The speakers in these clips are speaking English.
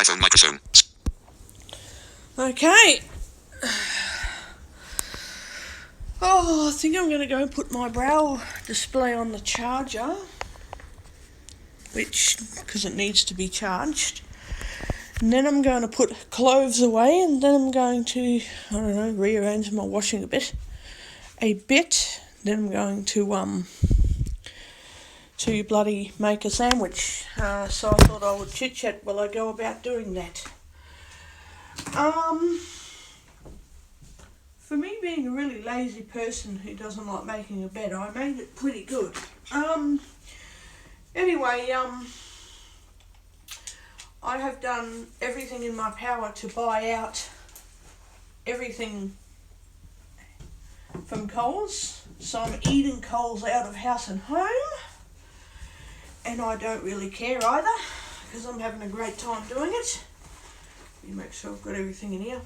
iPhone microphone. Okay. Oh, I think I'm going to go and put my brow display on the charger, because it needs to be charged. And then I'm going to put clothes away, and then I'm going to, rearrange my washing a bit. Then I'm going to bloody make a sandwich. So I thought I would chit chat while I go about doing that. For me, being a really lazy person who doesn't like making a bed, I made it pretty good. Anyway, I have done everything in my power to buy out everything from Coles. So I'm eating Coles out of house and home. And I don't really care either, because I'm having a great time doing it. Let me make sure I've got everything in here.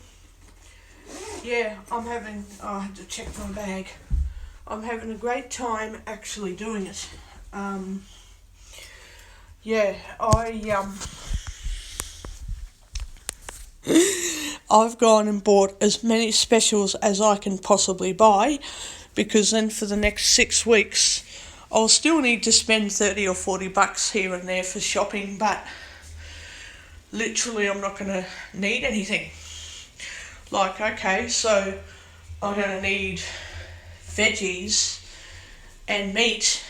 Yeah, I have to check my bag. I'm having a great time actually doing it. I've gone and bought as many specials as I can possibly buy, because then for the next 6 weeks I'll still need to spend $30 or $40 here and there for shopping, but literally I'm not going to need anything. Like, okay, so I'm going to need veggies and meat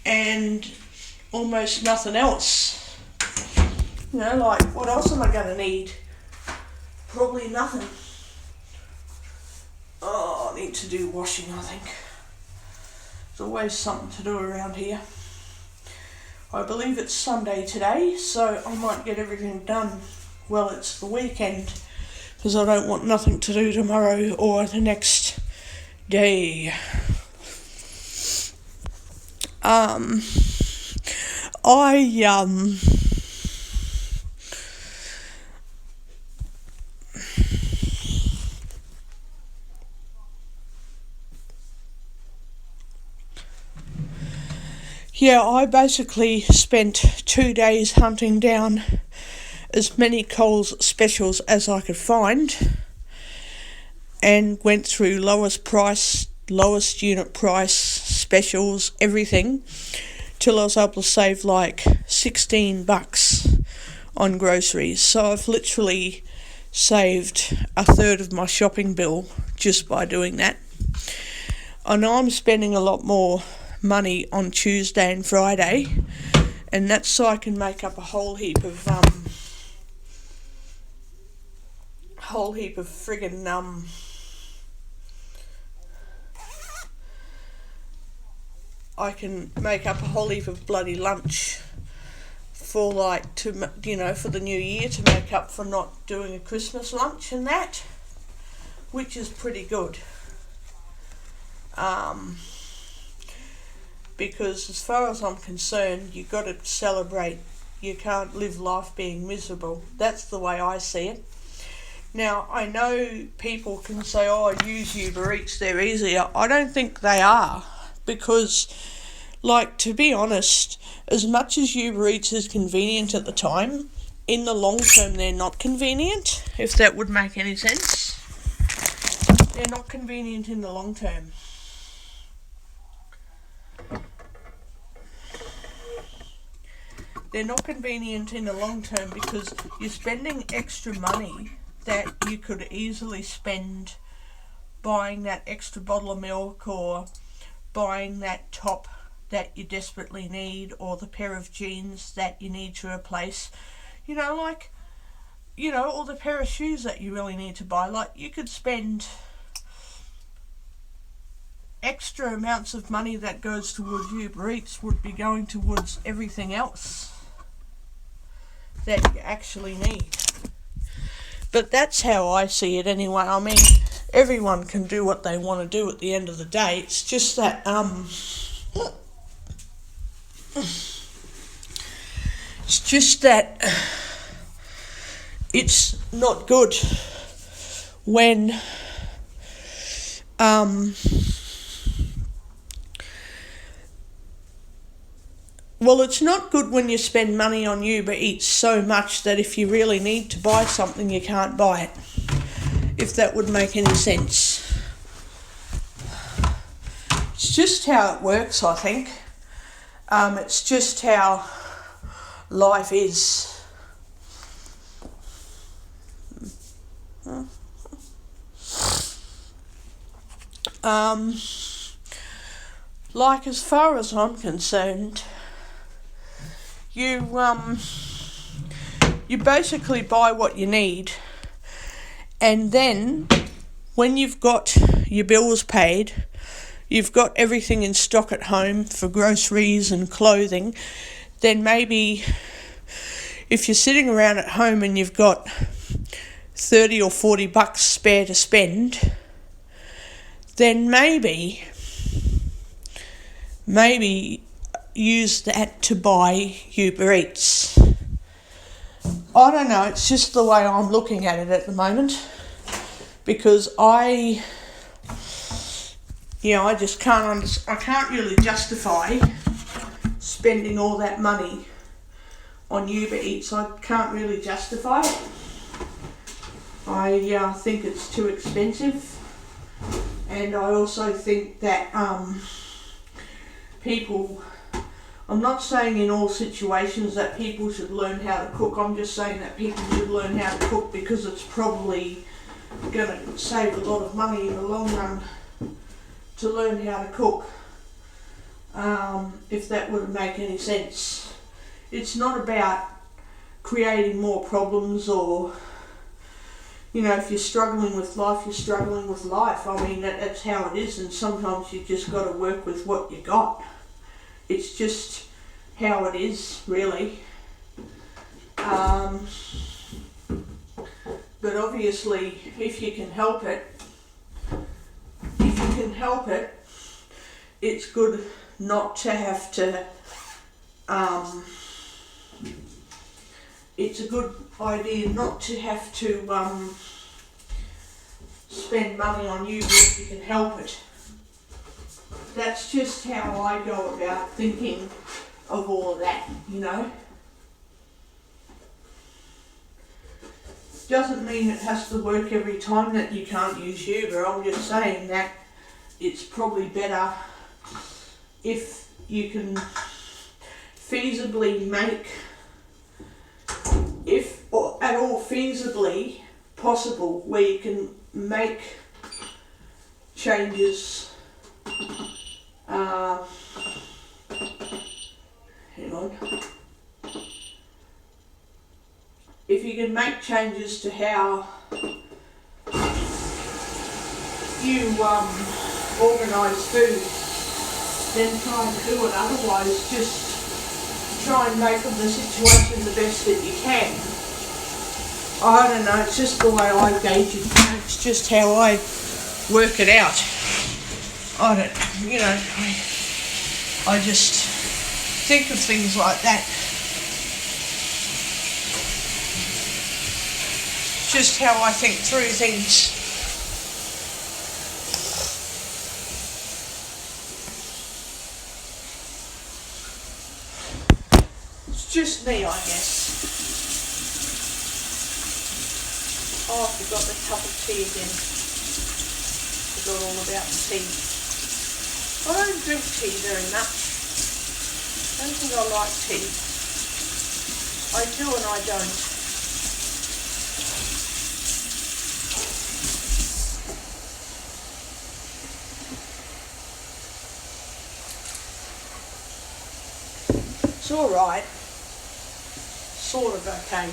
and almost nothing else. Like, what else am I going to need? Probably nothing. Oh, I need to do washing, I think. There's always something to do around here. I believe it's Sunday today, so I might get everything done while it's the weekend, because I don't want nothing to do tomorrow or the next day. I basically spent 2 days hunting down as many Coles specials as I could find, and went through lowest unit price specials, everything, till I was able to save like $16 on groceries. So I've literally saved a third of my shopping bill just by doing that. I know I'm spending a lot more money on Tuesday and Friday, and that's so I can make up a whole heap of friggin' I can make up a whole heap of bloody lunch for for the new year, to make up for not doing a Christmas lunch and that, which is pretty good. Because as far as I'm concerned, you've got to celebrate. You can't live life being miserable. That's the way I see it. Now, I know people can say, use Uber Eats, they're easier. I don't think they are, because, to be honest, as much as Uber Eats is convenient at the time, in the long term they're not convenient, if that would make any sense. They're not convenient in the long term. They're not convenient in the long term because you're spending extra money that you could easily spend buying that extra bottle of milk, or buying that top that you desperately need, or the pair of jeans that you need to replace. Or the pair of shoes that you really need to buy. You could spend extra amounts of money that goes towards Uber Eats would be going towards everything else that you actually need. But that's how I see it anyway. I mean, everyone can do what they want to do at the end of the day. It's just that it's not good when Well, it's not good when you spend money on Uber Eats so much that if you really need to buy something, you can't buy it. If that would make any sense. It's just how it works, I think. It's just how life is. Like as far as I'm concerned, you basically buy what you need, and then when you've got your bills paid, you've got everything in stock at home for groceries and clothing, then maybe if you're sitting around at home and you've got 30 or 40 bucks spare to spend, then maybe use that to buy Uber Eats. I don't know, it's just the way I'm looking at it at the moment, because I just I can't really justify spending all that money on Uber Eats. I can't really justify it. I think it's too expensive, and I also think that people, I'm not saying in all situations that people should learn how to cook. I'm just saying that people should learn how to cook because it's probably going to save a lot of money in the long run to learn how to cook, if that would make any sense. It's not about creating more problems, or if you're struggling with life, you're struggling with life. I mean, that's how it is, and sometimes you just got to work with what you got. It's just how it is, really. But obviously, if you can help it, it's good not to have to, it's a good idea not to have to spend money on you if you can help it. That's just how I go about thinking of all of that, Doesn't mean it has to work every time that you can't use Uber. I'm just saying that it's probably better if you can feasibly make, if at all feasibly possible, where you can make changes. Hang on. If you can make changes to how you organise food, then try and do it. Otherwise, just try and make of the situation the best that you can. I don't know, it's just the way I gauge it. It's just how I work it out. I don't, I just think of things like that. Just how I think through things. It's just me, I guess. Oh, I forgot the cup of tea again. Forgot all about the tea. I don't drink tea very much. I don't think I like tea. I do and I don't. It's alright. Sort of okay.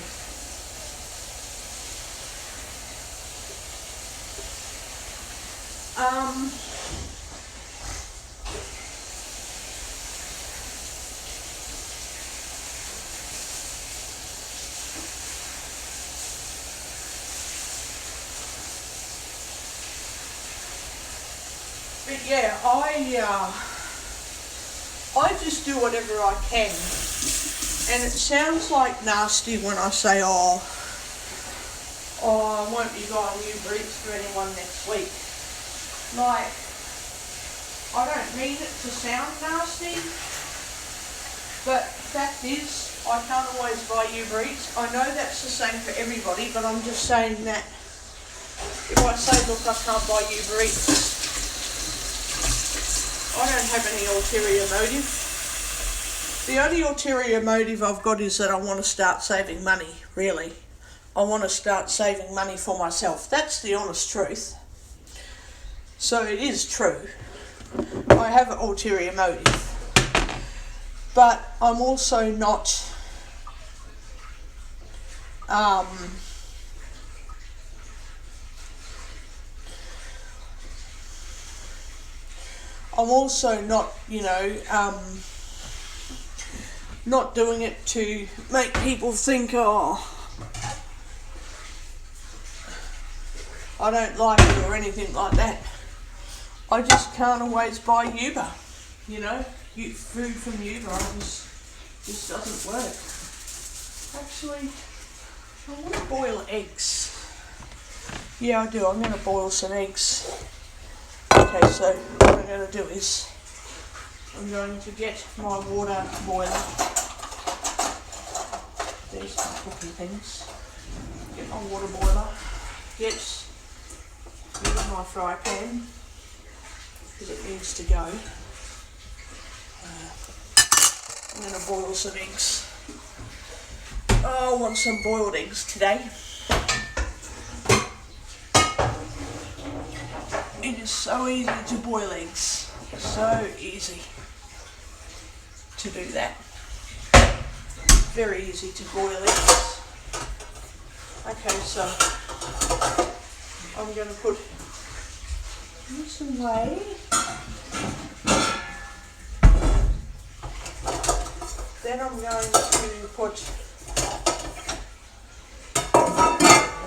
But yeah, I just do whatever I can, and it sounds like nasty when I say, oh, I won't be buying Uber Eats for anyone next week. I don't mean it to sound nasty, But fact is, I can't always buy Uber Eats. I know that's the same for everybody, but I'm just saying that if I say, look, I can't buy Uber Eats, I don't have any ulterior motive. The only ulterior motive I've got is that I want to start saving money, really. I want to start saving money for myself. That's the honest truth. So it is true. I have an ulterior motive. But I'm also not I'm also not, not doing it to make people think, oh, I don't like it or anything like that. I just can't always buy Uber, food from Uber just doesn't work. Actually, I want to boil eggs. Yeah, I do. I'm going to boil some eggs. Okay, so what I'm going to do is I'm going to get my water boiler. There's some cooking things. Get my water boiler. Get rid of my fry pan because it needs to go. I'm going to boil some eggs. Oh, I want some boiled eggs today. It is so easy to boil eggs. So easy to do that. Very easy to boil eggs. Okay, so I'm going to put this away. Then I'm going to put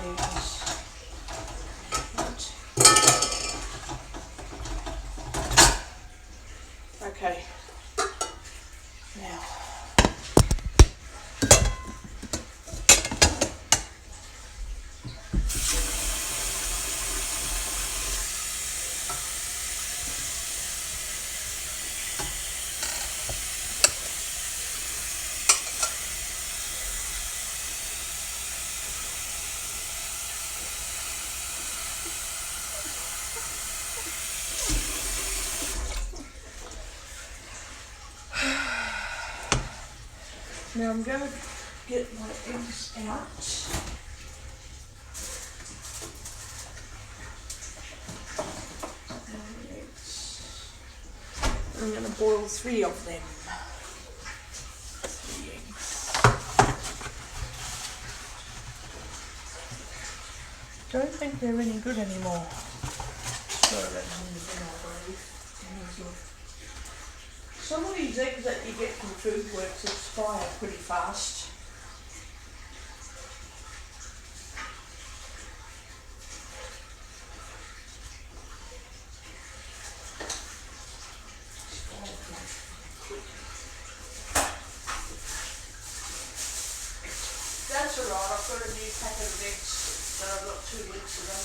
eggs. Okay. Now. Now I'm going to get my eggs out. I'm going to boil 3 of them. 3 eggs. Don't think they're any good anymore. Sorry, that's in the bin, I believe. Some of these eggs that you get from Foodworks expire pretty fast. That's alright, I've got a new packet of eggs that I got 2 weeks ago.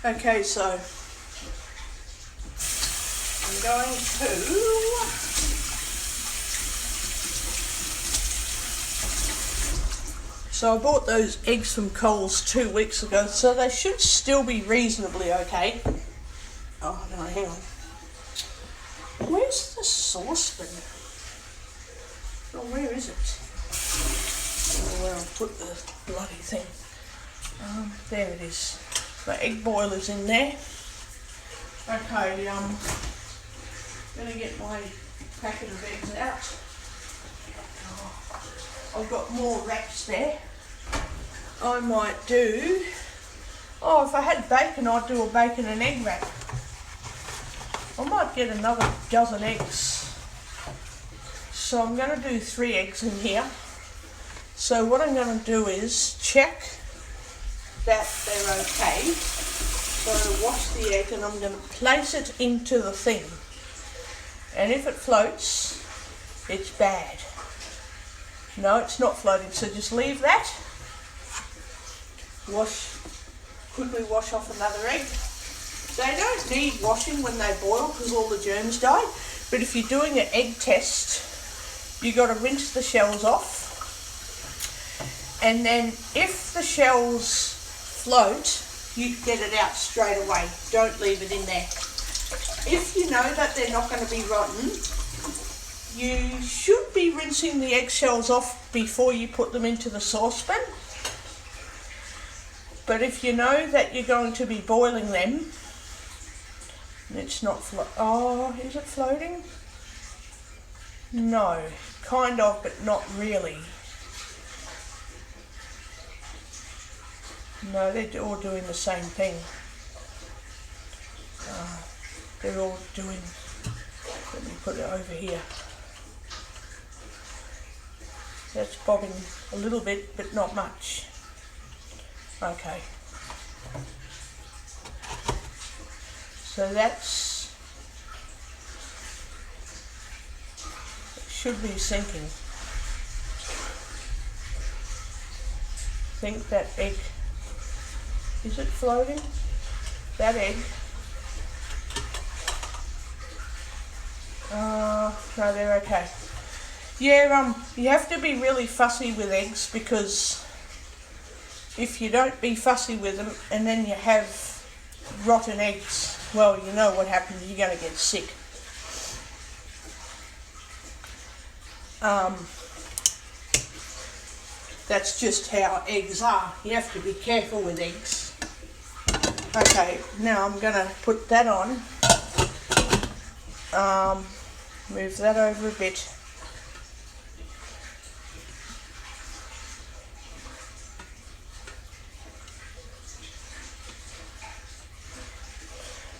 Okay, so I'm going to so I bought those eggs from Coles 2 weeks ago, so they should still be reasonably okay. Oh no, hang on. Where's the saucepan? Oh, where is it? Oh, where I'll put the bloody thing. There it is. The egg boiler's in there. Okay, gonna get my packet of eggs out. Oh, I've got more wraps there. I might do. Oh, if I had bacon, I'd do a bacon and egg wrap. I might get another dozen eggs. So I'm going to do 3 eggs in here. So what I'm going to do is check that they're okay. So I'm going to wash the egg and I'm going to place it into the thing. And if it floats, it's bad. No, it's not floating, so just leave that. Quickly wash off another egg. They don't need washing when they boil because all the germs die. But if you're doing an egg test, you've got to rinse the shells off. And then if the shells float, you get it out straight away. Don't leave it in there. If you know that they're not going to be rotten, you should be rinsing the eggshells off before you put them into the saucepan. But if you know that you're going to be boiling them, it's not oh, is it floating? No, kind of, but not really. No, they're all doing the same thing. They're all doing, let me put it over here. That's bobbing a little bit, but not much. Okay. So that's, it should be sinking. I think that egg, is it floating? That egg. No, they're okay. Yeah, you have to be really fussy with eggs because if you don't be fussy with them and then you have rotten eggs, well, you know what happens, you're going to get sick. That's just how eggs are. You have to be careful with eggs. Okay, now I'm going to put that on. Move that over a bit.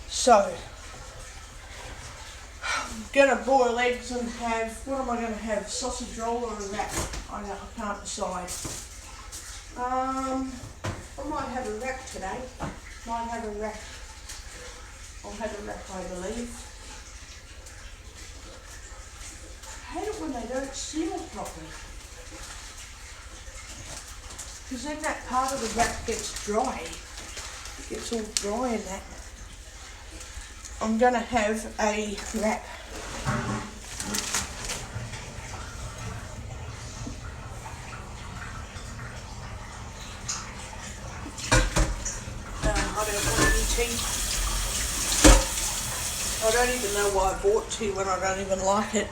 So, I'm going to boil eggs and have, what am I going to have, sausage roll or a wrap? I can't decide. I might have a wrap today. Might have a wrap. I'll have a wrap, I believe. I hate it when they don't seal properly. Because then that part of the wrap gets dry. It gets all dry in that. I'm going to have a wrap. I don't want any tea. I don't even know why I bought tea when I don't even like it.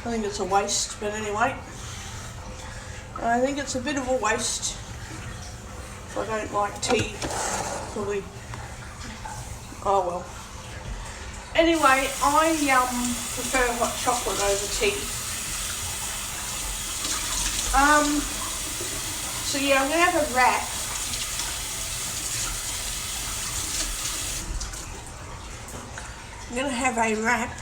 I think it's a waste, but anyway. I think it's a bit of a waste. If I don't like tea, probably. Oh well. Anyway, I prefer hot chocolate over tea. So yeah, I'm going to have a wrap. I'm going to have a wrap.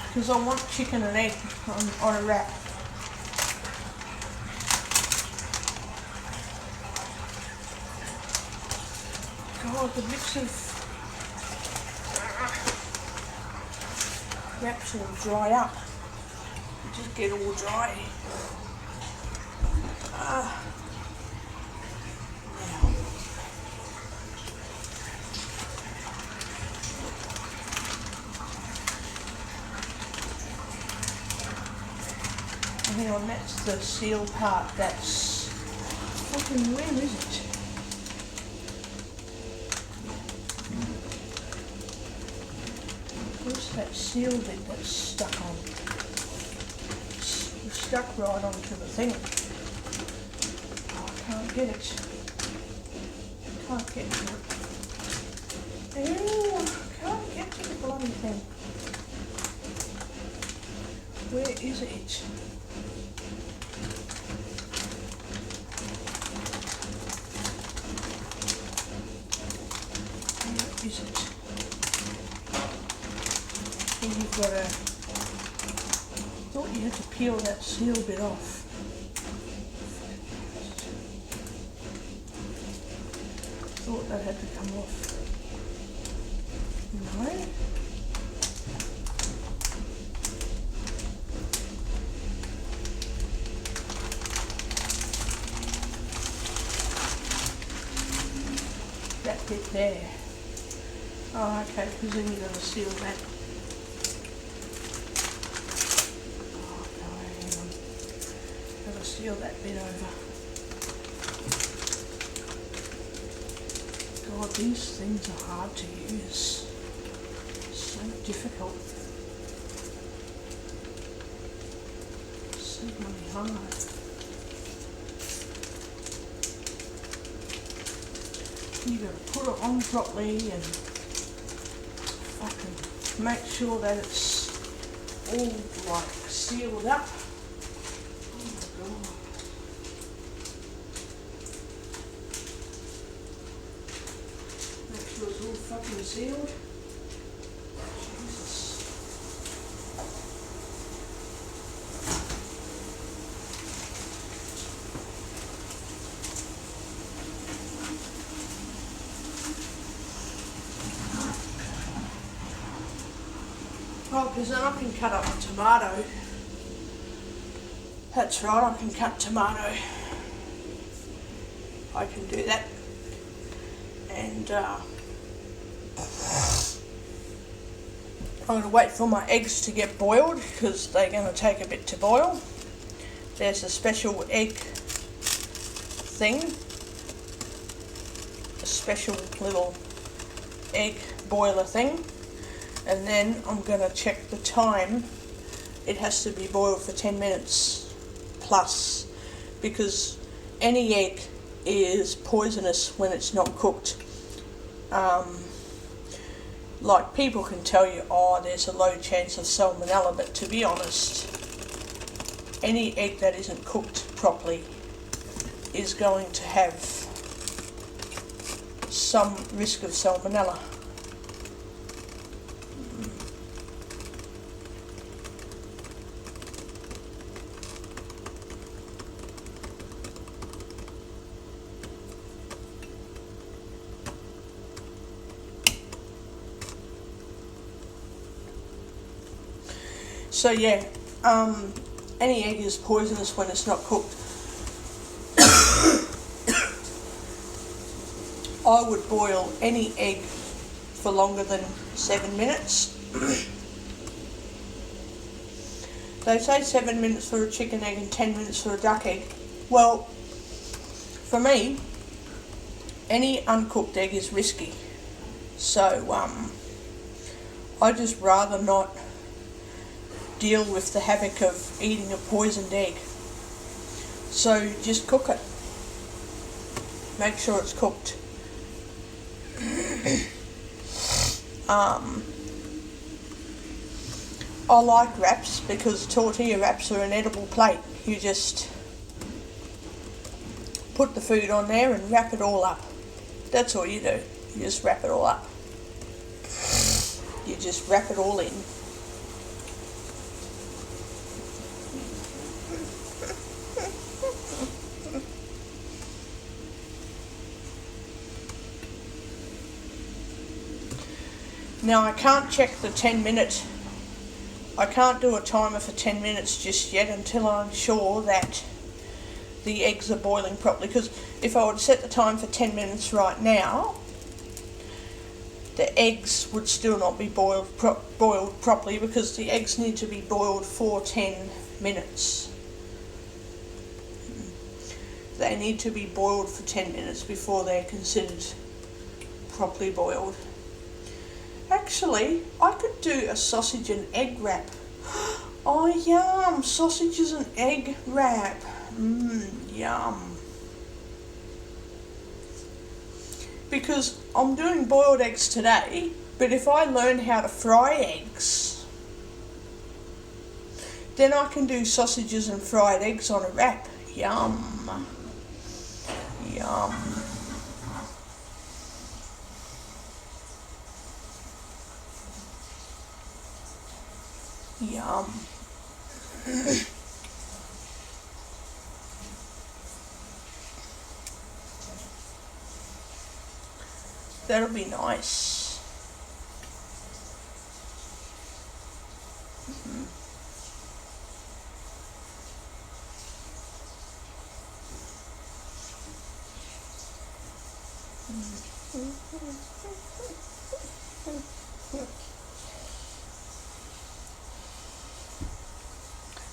Because I want chicken and egg on a wrap. God, the mix of wraps will dry up. You just get all dry. on, that's the seal part. That's fucking, where is it? Where's that seal bit that's stuck on? It's stuck right onto the thing. Oh, I can't get it. Can't get to it. Ew, I can't get to the bloody thing. Where is it? Where is it? And you've got to, I thought you had to peel that seal bit off. Thought that had to come off. No. That bit there. Oh, okay, because then you're going to seal that. Oh, no, hang on. Got to seal that bit over. God, these things are hard to use. So difficult. So bloody hard. You got to put it on properly and fucking make sure that it's all like sealed up. Oh my god. Make sure it's all fucking sealed. Jesus. Oh, because then I can cut up a tomato. That's right, I can cut tomato. I can do that. And I'm going to wait for my eggs to get boiled because they're going to take a bit to boil. There's a special egg thing. A special little egg boiler thing. And then I'm going to check the time. It has to be boiled for 10 minutes plus because any egg is poisonous when it's not cooked. Like people can tell you, oh, there's a low chance of salmonella, but to be honest, any egg that isn't cooked properly is going to have some risk of salmonella. So yeah, any egg is poisonous when it's not cooked. I would boil any egg for longer than 7 minutes. They say 7 minutes for a chicken egg and 10 minutes for a duck egg. Well, for me, any uncooked egg is risky. So I just rather not deal with the havoc of eating a poisoned egg. So just cook it. Make sure it's cooked. I like wraps because tortilla wraps are an edible plate. You just put the food on there and wrap it all up. That's all you do. You just wrap it all up. You just wrap it all in. Now I can't check the 10-minute, I can't do a timer for 10 minutes just yet until I'm sure that the eggs are boiling properly, because if I would set the time for 10 minutes right now, the eggs would still not be boiled properly because the eggs need to be boiled for 10 minutes They need to be boiled for 10 minutes before they're considered properly boiled. Actually, I could do a sausage and egg wrap. Oh yum, sausages and egg wrap. Yum. Because I'm doing boiled eggs today, but if I learn how to fry eggs, then I can do sausages and fried eggs on a wrap. Yum. Yum. Yum. That'll be nice.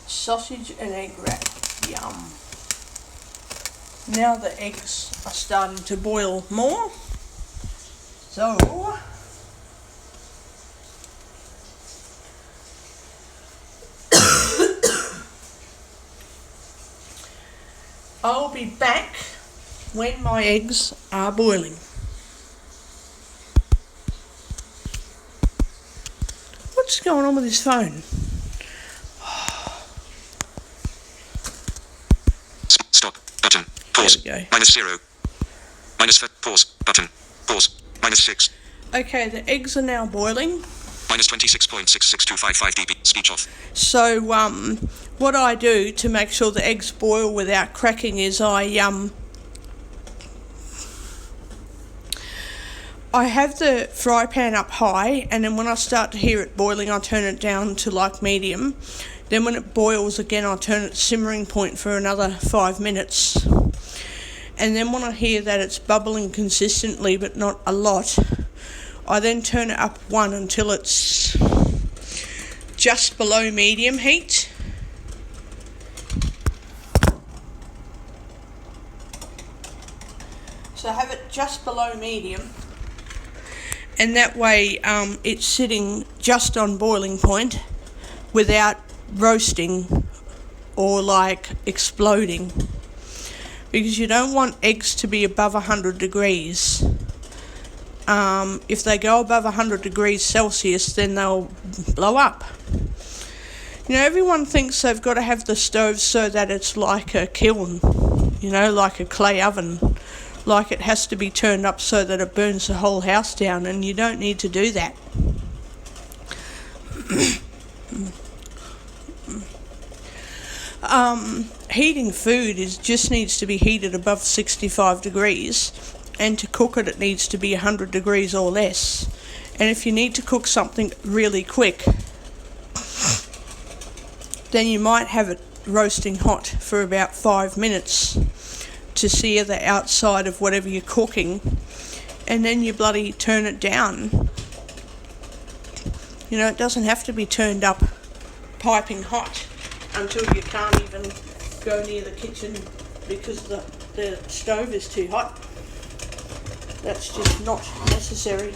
Sausage and egg wrap. Yum. Now the eggs are starting to boil more. So I'll be back when my eggs are boiling. What's going on with this phone? Stop button. Pause. There we go. -0. Pause button. Pause. -6. Okay, the eggs are now boiling. -26.66255 dB. Speech off. So what I do to make sure the eggs boil without cracking is I have the fry pan up high, and then when I start to hear it boiling, I turn it down to like medium. Then when it boils again, I turn it to simmering point for another 5 minutes. And then when I hear that it's bubbling consistently but not a lot, I then turn it up one until it's just below medium heat. So have it just below medium, and that way it's sitting just on boiling point without roasting or like exploding, because you don't want eggs to be above 100 degrees. If they go above 100 degrees Celsius, then they'll blow up. You know, everyone thinks they've got to have the stove so that it's like a kiln, you know, like a clay oven. Like it has to be turned up so that it burns the whole house down, and you don't need to do that. Heating food just needs to be heated above 65 degrees, and to cook it, it needs to be 100 degrees or less. And if you need to cook something really quick, then you might have it roasting hot for about 5 minutes to sear the outside of whatever you're cooking, and then you bloody turn it down. You know, it doesn't have to be turned up piping hot until you can't even go near the kitchen because the stove is too hot. That's just not necessary.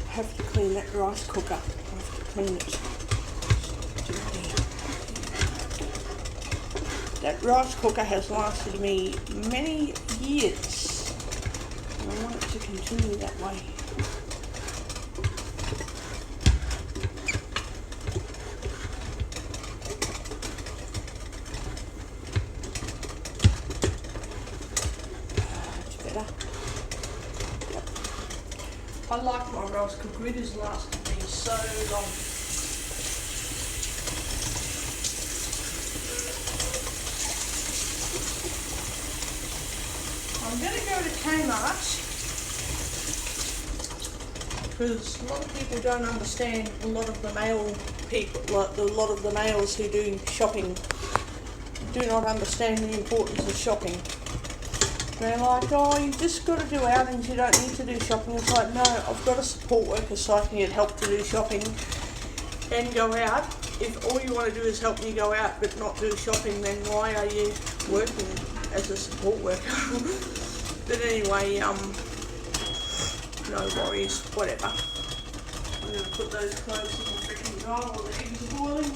I have to clean that rice cooker. I have to clean it. That rice cooker has lasted me many years, and I want it to continue that way. That's better. I like my rice cooker. It has lasted me so long. I'm going to go to Kmart because a lot of people don't understand. A lot of the male people, like a lot of the males who do shopping, do not understand the importance of shopping. They're like, oh, you just got to do outings, you don't need to do shopping. It's like, no, I've got a support worker so I can get help to do shopping and go out. If all you want to do is help me go out but not do shopping, then why are you working as a support worker? But anyway, no worries, whatever. I'm going to put those clothes in the freaking dryer while the eggs are boiling.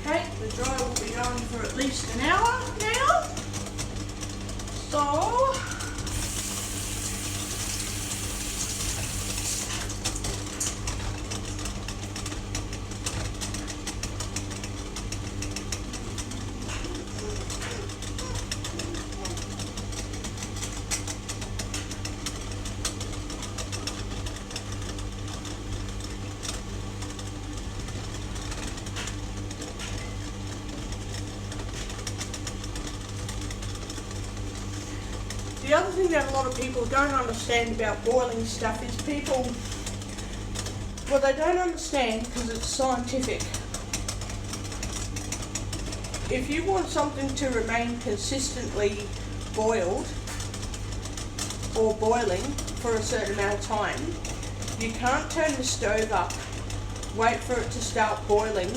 Okay, the dryer will be going for at least an hour now. So, the other thing that a lot of people don't understand about boiling stuff is people, well, they don't understand because it's scientific. If you want something to remain consistently boiled or boiling for a certain amount of time, you can't turn the stove up, wait for it to start boiling,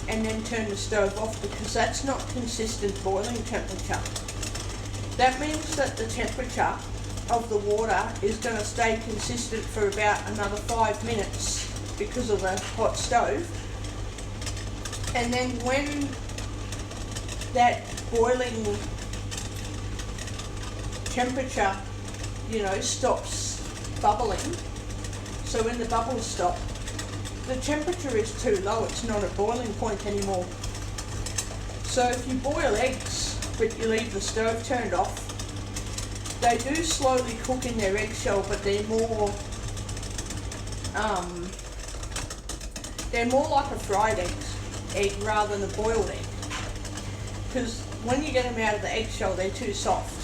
and then turn the stove off, because that's not consistent boiling temperature. That means that the temperature of the water is going to stay consistent for about another 5 minutes because of the hot stove. And then when that boiling temperature, stops bubbling, so when the bubbles stop, the temperature is too low, it's not at boiling point anymore. So if you boil eggs but you leave the stove turned off, they do slowly cook in their eggshell, but they're more like a fried egg rather than a boiled egg. Because when you get them out of the eggshell, they're too soft.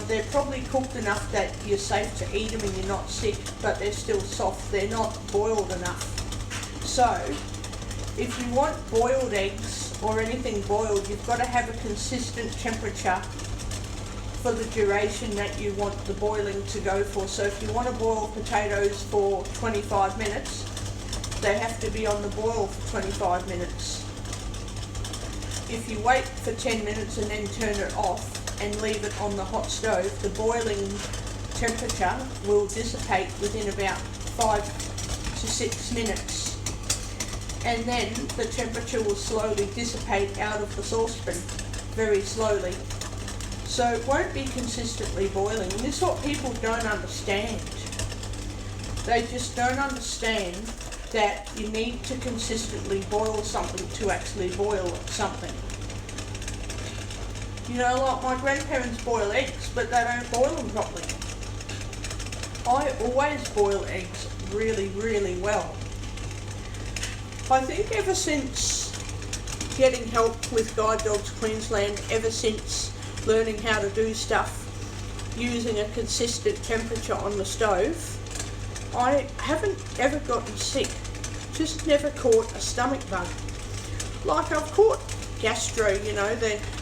They're probably cooked enough that you're safe to eat them and you're not sick, but they're still soft. They're not boiled enough. So, if you want boiled eggs or anything boiled, you've got to have a consistent temperature for the duration that you want the boiling to go for. So if you want to boil potatoes for 25 minutes, they have to be on the boil for 25 minutes. If you wait for 10 minutes and then turn it off and leave it on the hot stove, the boiling temperature will dissipate within about 5 to 6 minutes. And then the temperature will slowly dissipate out of the saucepan, very slowly. So it won't be consistently boiling. And this is what people don't understand. They just don't understand that you need to consistently boil something to actually boil something. Like my grandparents boil eggs, but they don't boil them properly. I always boil eggs really, really well. I think ever since getting help with Guide Dogs Queensland, ever since learning how to do stuff using a consistent temperature on the stove, I haven't ever gotten sick. Just never caught a stomach bug. Like I've caught gastro,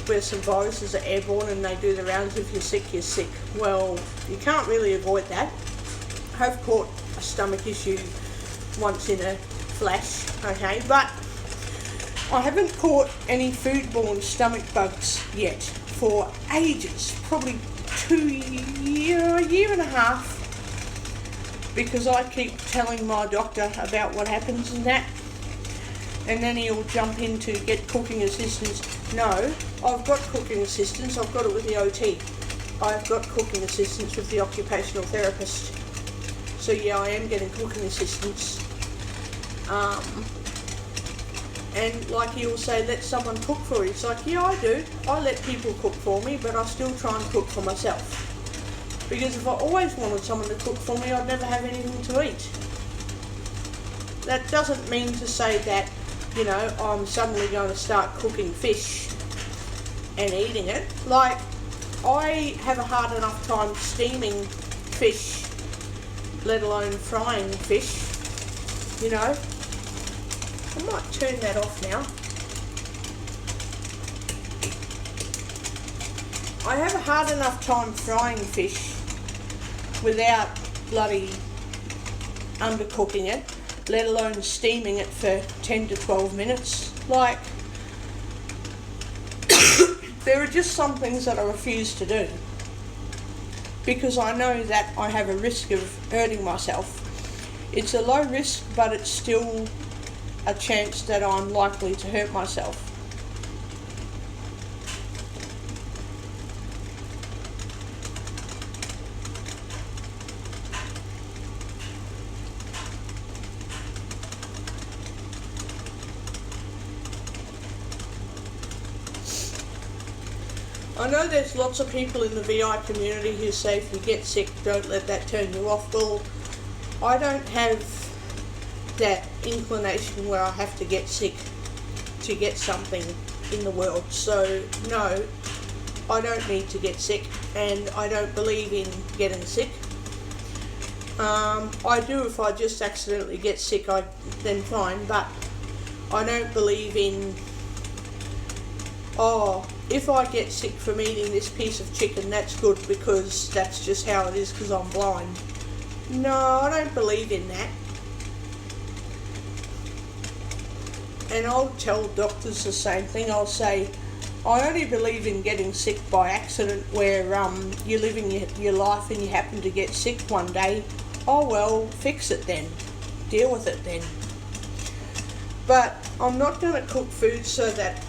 where some viruses are airborne and they do the rounds. If you're sick, you're sick. Well, you can't really avoid that. I've caught a stomach issue once in a flash, okay, but I haven't caught any foodborne stomach bugs yet for ages, probably a year and a half, because I keep telling my doctor about what happens in that, and then he'll jump in to get cooking assistance. No, I've got cooking assistance, I've got it with the OT. I've got cooking assistance with the occupational therapist. So yeah, I am getting cooking assistance. And like he'll say, let someone cook for you. It's like, yeah, I do. I let people cook for me, but I still try and cook for myself. Because if I always wanted someone to cook for me, I'd never have anything to eat. That doesn't mean to say that, you know, I'm suddenly going to start cooking fish and eating it. Like, I have a hard enough time steaming fish, let alone frying fish, you know. I might turn that off now. I have a hard enough time frying fish without bloody undercooking it, let alone steaming it for 10 to 12 minutes. Like, there are just some things that I refuse to do because I know that I have a risk of hurting myself. It's a low risk, but it's still a chance that I'm likely to hurt myself. I know there's lots of people in the VI community who say if you get sick, don't let that turn you off. Well, I don't have that inclination where I have to get sick to get something in the world. So no, I don't need to get sick, and I don't believe in getting sick. I do if I just accidentally get sick, then fine, but I don't believe in, oh, if I get sick from eating this piece of chicken, that's good because that's just how it is because I'm blind. No, I don't believe in that. And I'll tell doctors the same thing. I'll say, I only believe in getting sick by accident where you're living your life and you happen to get sick one day. Oh well, fix it then. Deal with it then. But I'm not going to cook food so that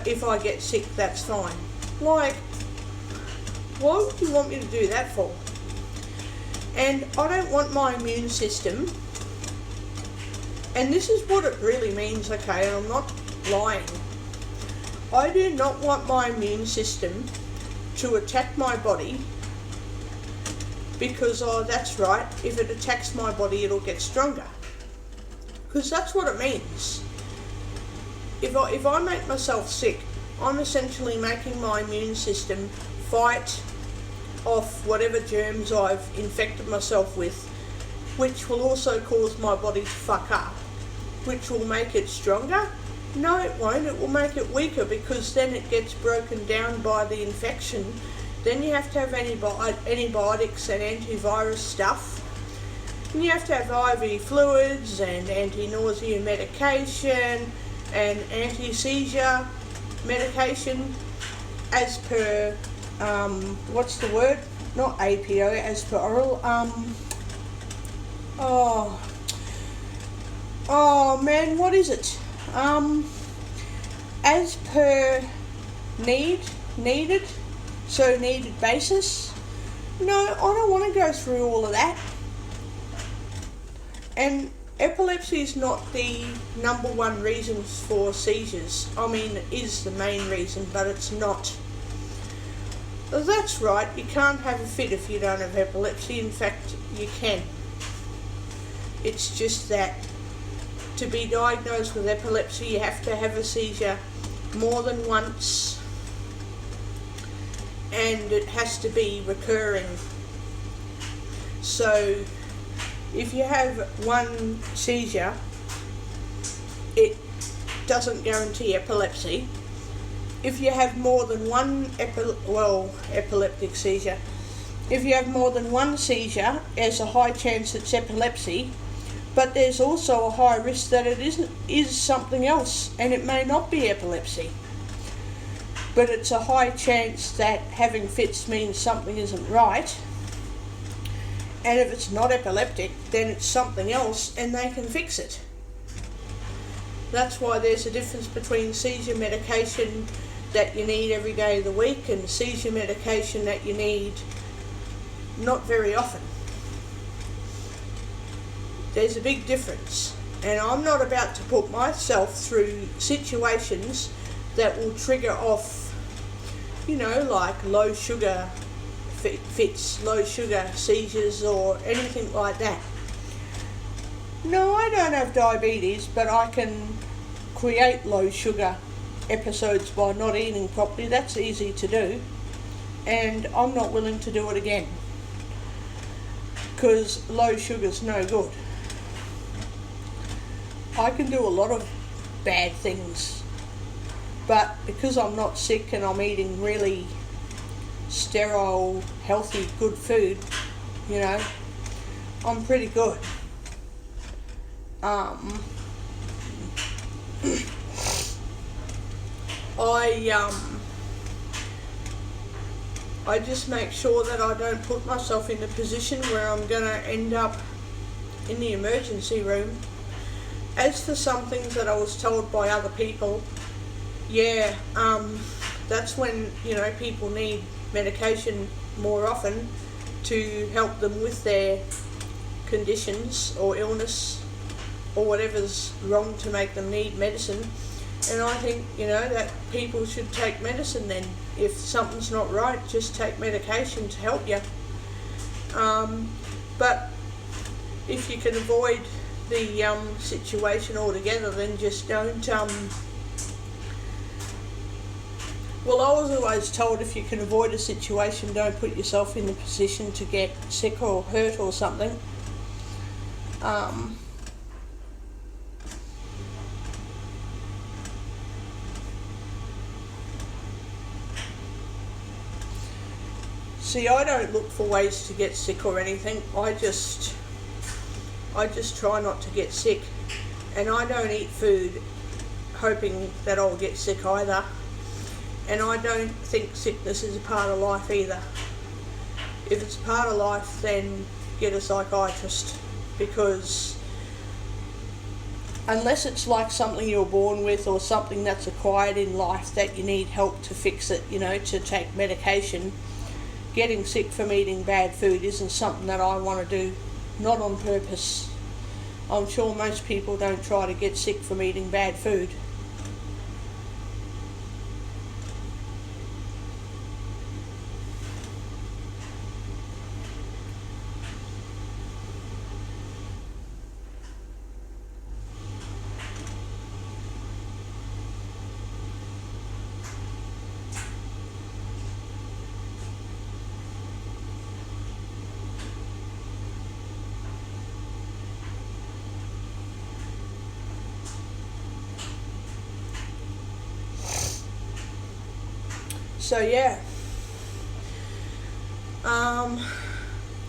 if I get sick, that's fine. Like, why would you want me to do that for? And I don't want my immune system, and this is what it really means, okay, and I'm not lying. I do not want my immune system to attack my body because, oh, that's right, if it attacks my body, it'll get stronger. Because that's what it means. If I make myself sick, I'm essentially making my immune system fight off whatever germs I've infected myself with, which will also cause my body to fuck up, which will make it stronger. No, it won't. It will make it weaker because then it gets broken down by the infection. Then you have to have antibiotics and antivirus stuff. And you have to have IV fluids and anti-nausea medication and anti-seizure medication as per, what's the word? Not APO, as per oral, oh man, what is it? As per needed, so needed basis. No, I don't want to go through all of that. And epilepsy is not the number one reason for seizures. I mean, it is the main reason, but it's not. That's right, you can't have a fit if you don't have epilepsy. In fact, you can. It's just that to be diagnosed with epilepsy, you have to have a seizure more than once, and it has to be recurring. So if you have one seizure, it doesn't guarantee epilepsy. If you have more than one epileptic seizure, if you have more than one seizure, there's a high chance it's epilepsy, but there's also a high risk that it is something else, and it may not be epilepsy. but it's a high chance that having fits means something isn't right. And if it's not epileptic, then it's something else and they can fix it. That's why there's a difference between seizure medication that you need every day of the week and seizure medication that you need not very often. There's a big difference. And I'm not about to put myself through situations that will trigger off, like low sugar fits, low sugar seizures or anything like that. No, I don't have diabetes, but I can create low sugar episodes by not eating properly. That's easy to do, and I'm not willing to do it again because low sugar's no good. I can do a lot of bad things, but because I'm not sick and I'm eating really sterile, healthy, good food, I'm pretty good. I just make sure that I don't put myself in a position where I'm going to end up in the emergency room. As for some things that I was told by other people, that's when, people need medication more often to help them with their conditions or illness or whatever's wrong to make them need medicine. And I think, that people should take medicine then. If something's not right, just take medication to help you. But if you can avoid the situation altogether, then just don't. Well, I was always told if you can avoid a situation, don't put yourself in the position to get sick or hurt or something. See, I don't look for ways to get sick or anything. I just try not to get sick, and I don't eat food hoping that I'll get sick either. And I don't think sickness is a part of life either. If it's a part of life, then get a psychiatrist, because unless it's like something you're born with or something that's acquired in life that you need help to fix it, to take medication, getting sick from eating bad food isn't something that I want to do, not on purpose. I'm sure most people don't try to get sick from eating bad food. So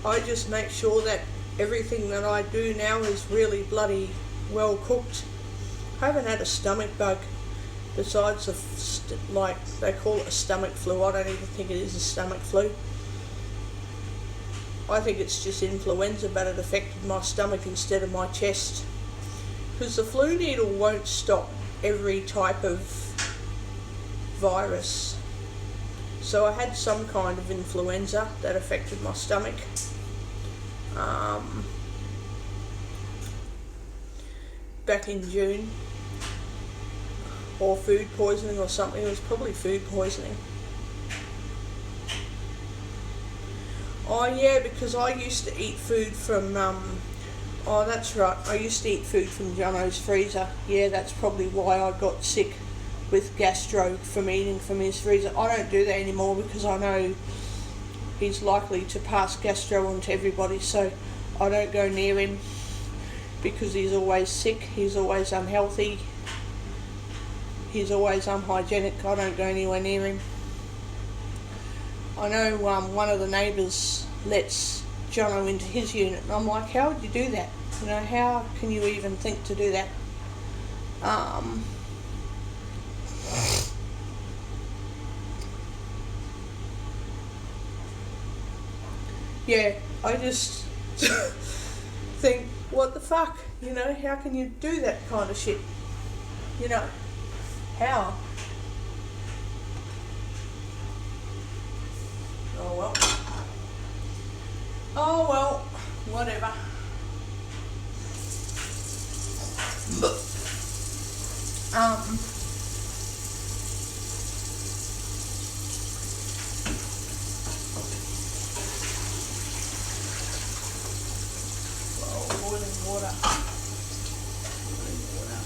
I just make sure that everything that I do now is really bloody well cooked. I haven't had a stomach bug besides they call it a stomach flu. I don't even think it is a stomach flu. I think it's just influenza, but it affected my stomach instead of my chest, because the flu needle won't stop every type of virus. So I had some kind of influenza that affected my stomach. Back in June, or food poisoning or something. It was probably food poisoning. Oh yeah, because I used to eat food from, oh that's right, I used to eat food from Jono's freezer. Yeah, that's probably why I got sick with gastro from eating from his freezer. I don't do that anymore because I know he's likely to pass gastro on to everybody, so I don't go near him because he's always sick, he's always unhealthy, he's always unhygienic. I don't go anywhere near him. I know one of the neighbours lets Jono into his unit, and I'm like, how would you do that? How can you even think to do that? Yeah, I just think, what the fuck? You know, how can you do that kind of shit? You know, how? Oh well. Oh well, whatever. Well, boiling water. Boiling water.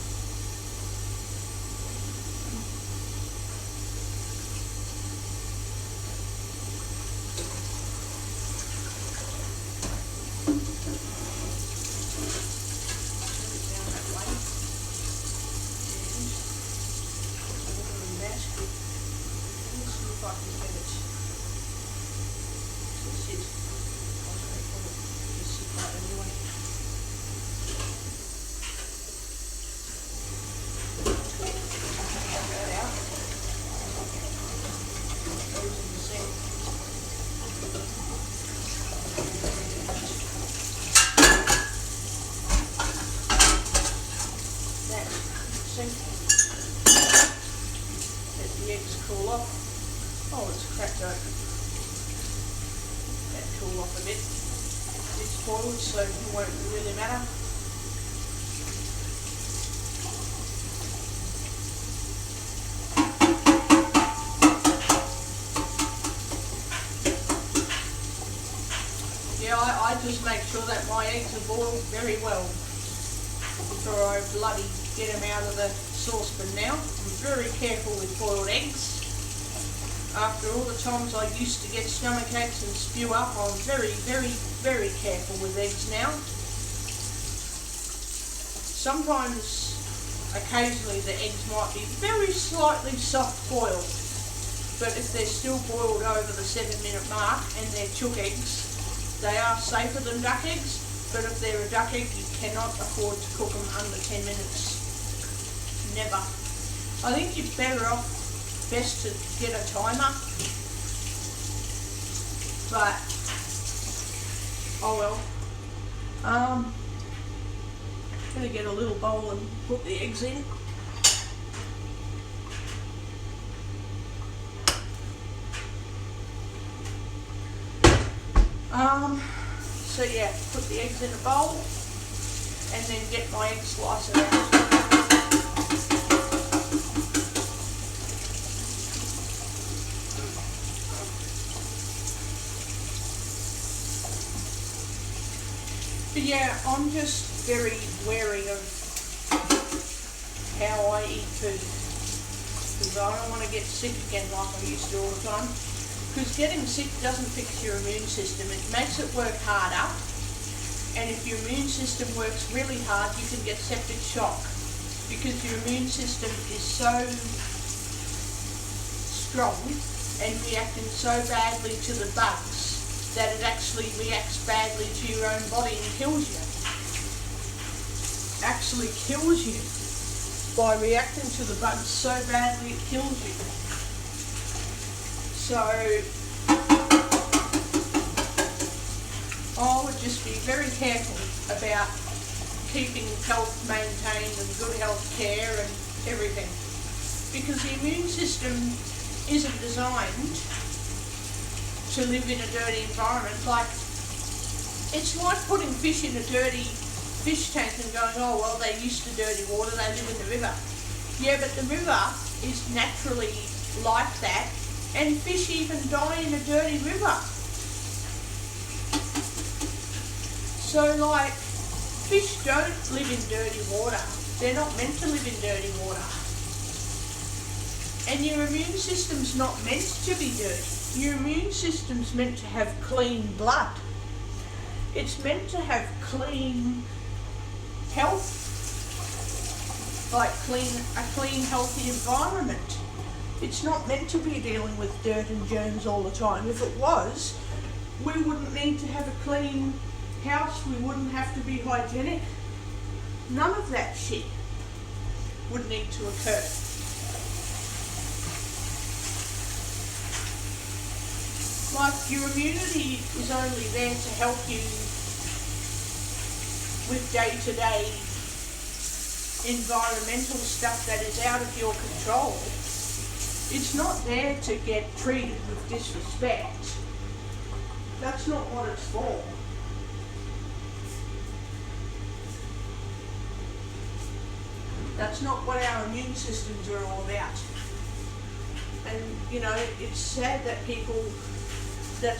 Let the eggs cool off. Oh, it's cracked open. Let it cool off a bit. It's boiled, so it won't really matter. Yeah, I just make sure that my eggs are boiled very well before I bloody get them out of the saucepan now. I'm very careful with boiled eggs. After all the times I used to get stomach aches and spew up, I'm very, very, very careful with eggs now. Sometimes, occasionally, the eggs might be very slightly soft boiled, but if they're still boiled over the 7-minute mark and they're chook eggs, they are safer than duck eggs, but if they're a duck egg, you cannot afford to cook them under 10 minutes. Never. I think you're better off best to get a timer, but oh well. I'm gonna get a little bowl and put the eggs in. So yeah, put the eggs in a bowl and then get my egg slicer out. But yeah, I'm just very wary of how I eat food, because I don't want to get sick again like I used to all the time. Because getting sick doesn't fix your immune system, it makes it work harder, and if your immune system works really hard, you can get septic shock, because your immune system is so strong and reacting so badly to the bugs that it actually reacts badly to your own body and kills you. Actually kills you. By reacting to the bugs so badly, it kills you. So, I would just be very careful about keeping health maintained and good health care and everything. Because the immune system isn't designed to live in a dirty environment. Like, it's like putting fish in a dirty fish tank and going, oh well, they're used to dirty water, they live in the river. Yeah, but the river is naturally like that, and fish even die in a dirty river. So like, fish don't live in dirty water. They're not meant to live in dirty water. And your immune system's not meant to be dirty. Your immune system's meant to have clean blood. It's meant to have clean health, like a clean, healthy environment. It's not meant to be dealing with dirt and germs all the time. If it was, we wouldn't need to have a clean house, we wouldn't have to be hygienic. None of that shit would need to occur. Like, your immunity is only there to help you with day-to-day environmental stuff that is out of your control. It's not there to get treated with disrespect. That's not what it's for. That's not what our immune systems are all about. And, you know, it's sad that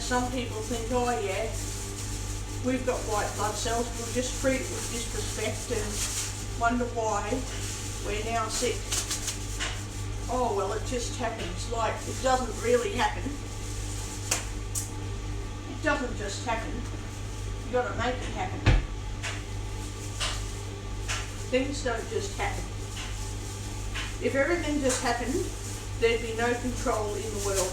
some people think, oh yeah, we've got white blood cells, we'll just treat it with disrespect and wonder why we're now sick. Oh well, it just happens. Like, it doesn't really happen. It doesn't just happen. You gotta make it happen. Things don't just happen. If everything just happened, there'd be no control in the world.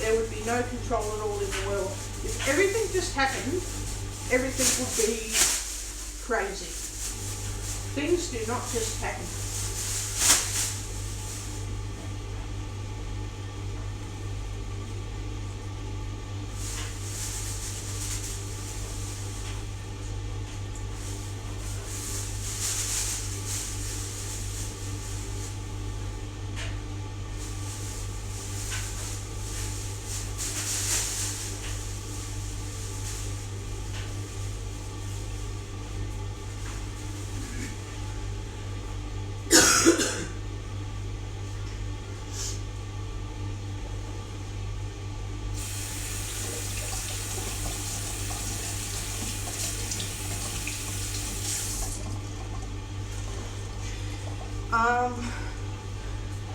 There would be no control at all in the world. If everything just happened, everything would be crazy. Things do not just happen.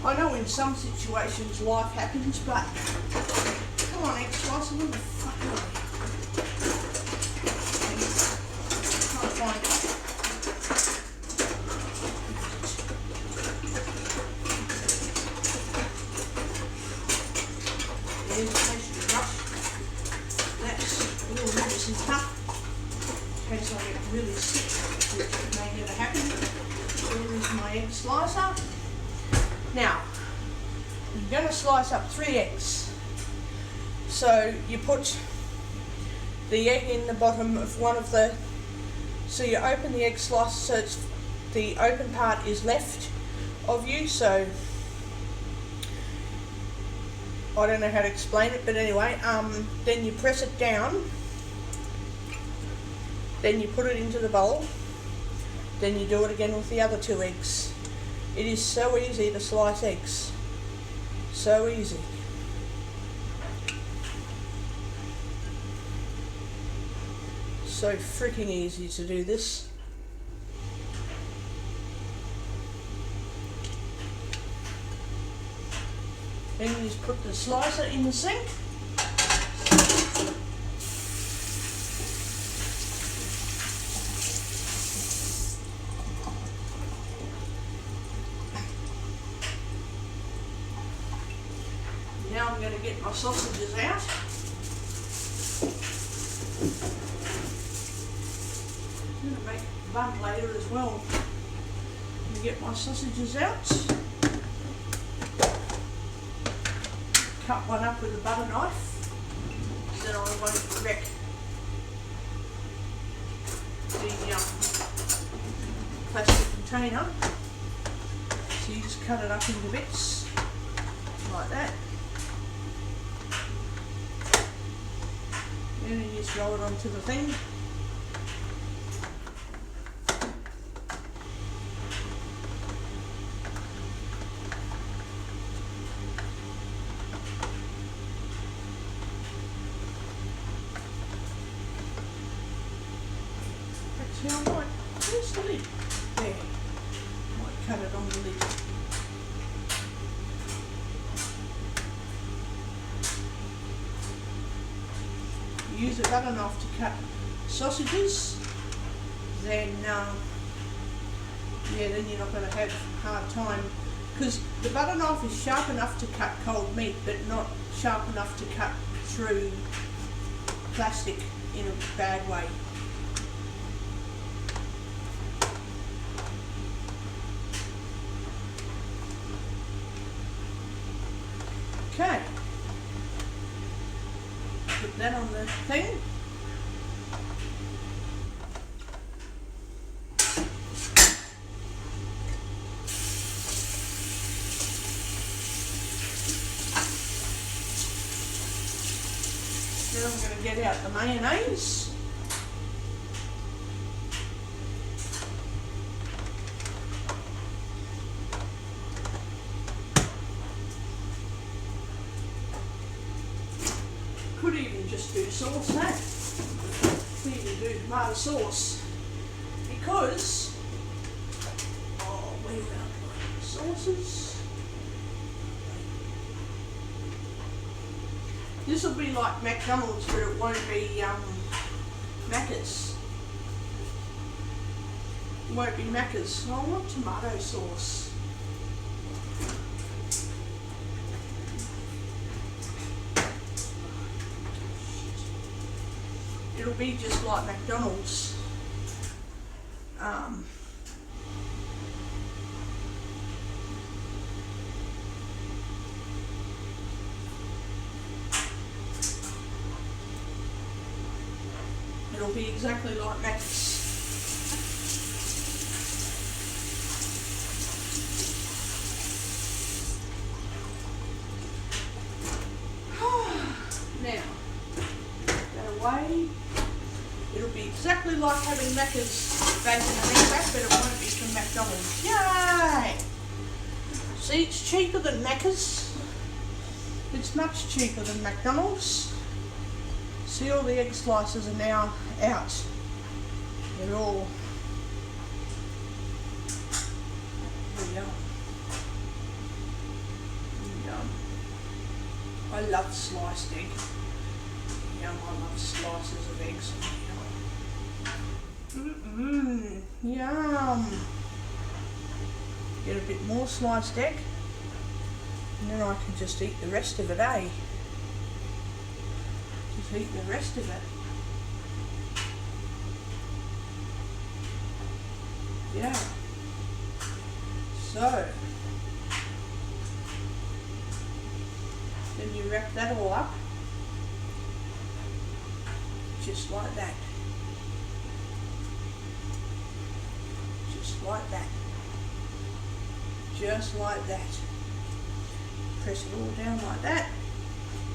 I know in some situations life happens, but come on, X-Slice, what the fuck are you? Can't find it. There's a pastry brush. That's a little medicine cup in case I get really sick, which may never happen. There is my egg slicer. Now, I'm going to slice up 3 eggs. So you put the egg in the bottom of one of the, so you open the egg slicer so it's, the open part is left of you, so I don't know how to explain it, but anyway, then you press it down, then you put it into the bowl, then you do it again with the other 2 eggs. It is so easy to slice eggs. So easy. So freaking easy to do this. Then you just put the slicer in the sink. Now I'm going to get my sausages out. I'm going to make a bun later as well. I'm going to get my sausages out. Cut one up with a butter knife, so then I won't wreck the plastic container. So you just cut it up into bits, like that. And then you just roll it onto the thing. Actually, I might, where's the lid? There. Might cut it on the lid. Use a butter knife to cut sausages, then yeah, then you're not going to have a hard time, because the butter knife is sharp enough to cut cold meat, but not sharp enough to cut through plastic in a bad way. Okay. Put that on the thing. Then I'm going to get out the mayonnaise. Could even just do sauce that. Could even do tomato sauce. Because, where are my sauces? This will be like McDonald's, but it won't be Macca's. It won't be Macca's. I want tomato sauce. It'll be just like McDonald's. It'll be exactly like Macca's. Now, that away. It'll be exactly like having Macca's bacon and egg wrap, but it won't be from McDonald's. Yay! See, it's cheaper than Macca's. It's much cheaper than McDonald's. See, all the egg slices are now out. They're all yum. Yum. I love sliced egg. Yum, I love slices of eggs. Yum. Get a bit more sliced egg, and then I can just eat the rest of it, eh? Just eat the rest of it. Yeah. So, then you wrap that all up, just like that. Just like that. Just like that. Press it all down like that.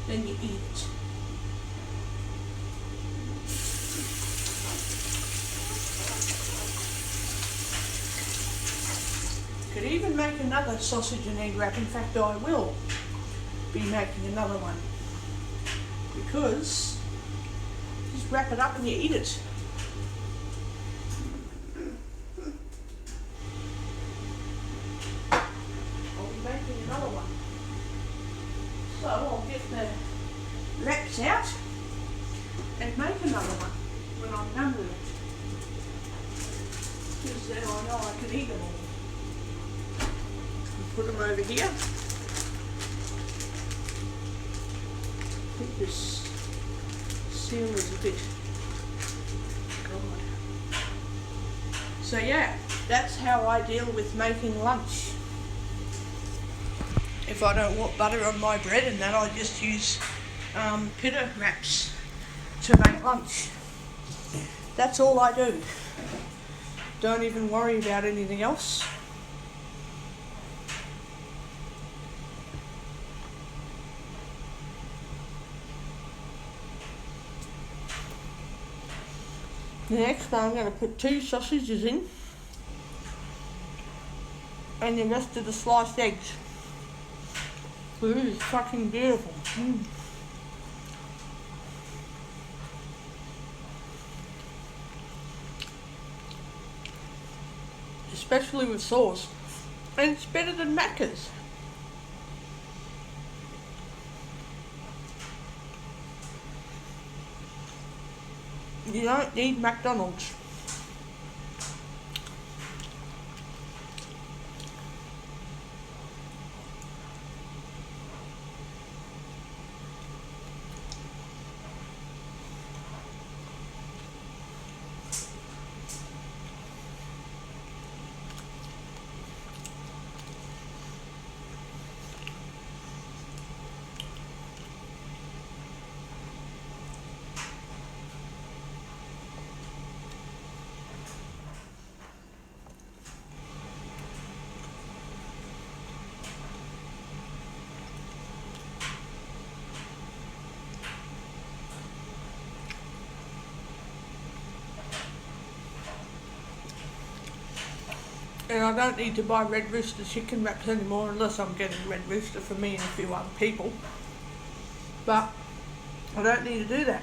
Then you eat it. Could even make another sausage and egg wrap. In fact, I will be making another one. Because just wrap it up and you eat it. Another one. So I'll get the wraps out and make another one when I'm done with it. Because then I know I can eat them all. And put them over here. I think this seal is a bit God. So yeah, that's how I deal with making lunch. If I don't want butter on my bread and that, I just use pita wraps to make lunch. That's all I do. Don't even worry about anything else. The next one I'm going to put 2 sausages in and the rest of the sliced eggs. It is fucking beautiful. Especially with sauce. And it's better than Macca's. You don't need McDonald's. And I don't need to buy Red Rooster chicken wraps anymore unless I'm getting Red Rooster for me and a few other people. But I don't need to do that.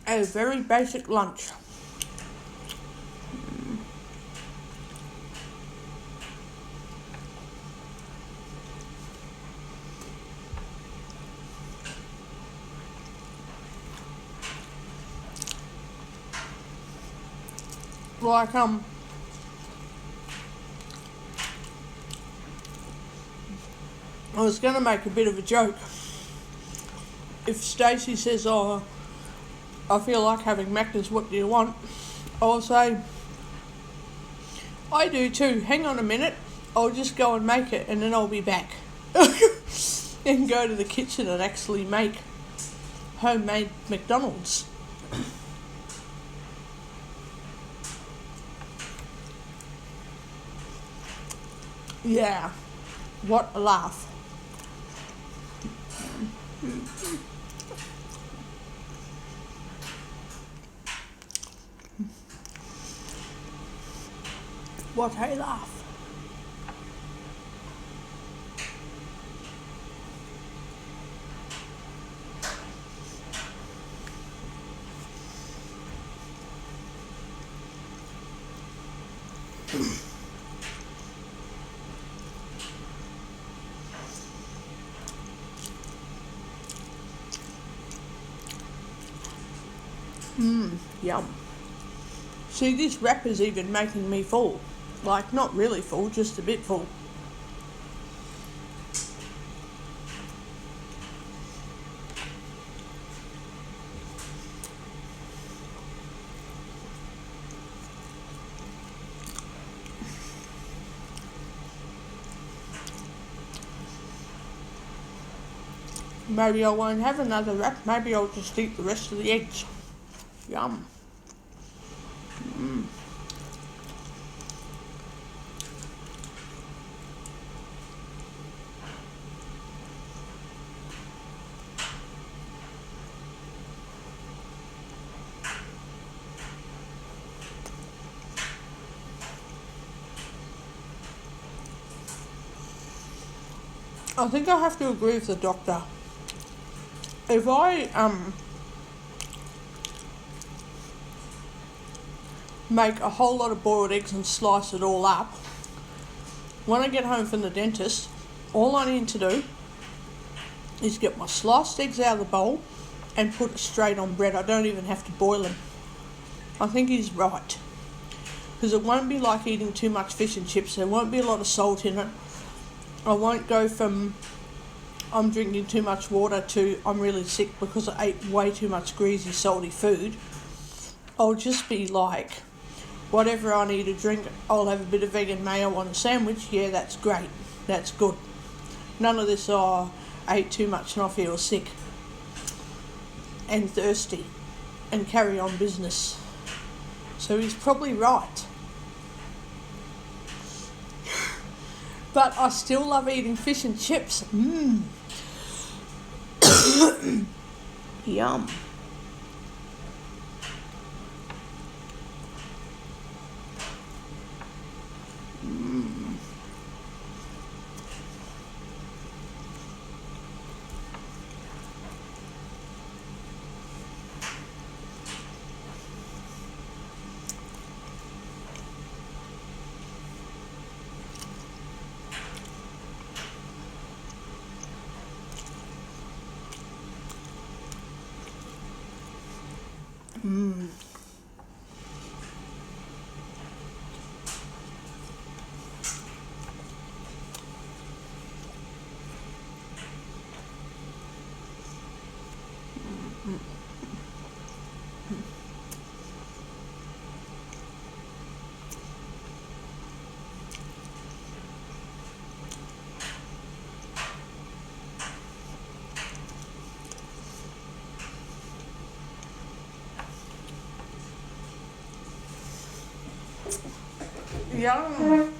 A very basic lunch. Like, I was going to make a bit of a joke. If Stacey says, oh, I feel like having Macca's, what do you want? I'll say, I do too. Hang on a minute. I'll just go and make it and then I'll be back. And go to the kitchen and actually make homemade McDonald's. Yeah, what a laugh. What a laugh. Yum. See, this wrap is even making me full. Like, not really full, just a bit full. Maybe I won't have another wrap. Maybe I'll just eat the rest of the eggs. Yum. I think I have to agree with the doctor. If I make a whole lot of boiled eggs and slice it all up, when I get home from the dentist, all I need to do is get my sliced eggs out of the bowl and put it straight on bread. I don't even have to boil them. I think he's right. Because it won't be like eating too much fish and chips. There won't be a lot of salt in it. I won't go from I'm drinking too much water to I'm really sick because I ate way too much greasy, salty food. I'll just be like, whatever I need to drink, I'll have a bit of vegan mayo on a sandwich. Yeah, that's great. That's good. None of this, oh, I ate too much and I feel sick and thirsty and carry on business. So he's probably right. But I still love eating fish and chips. Yum. Yum.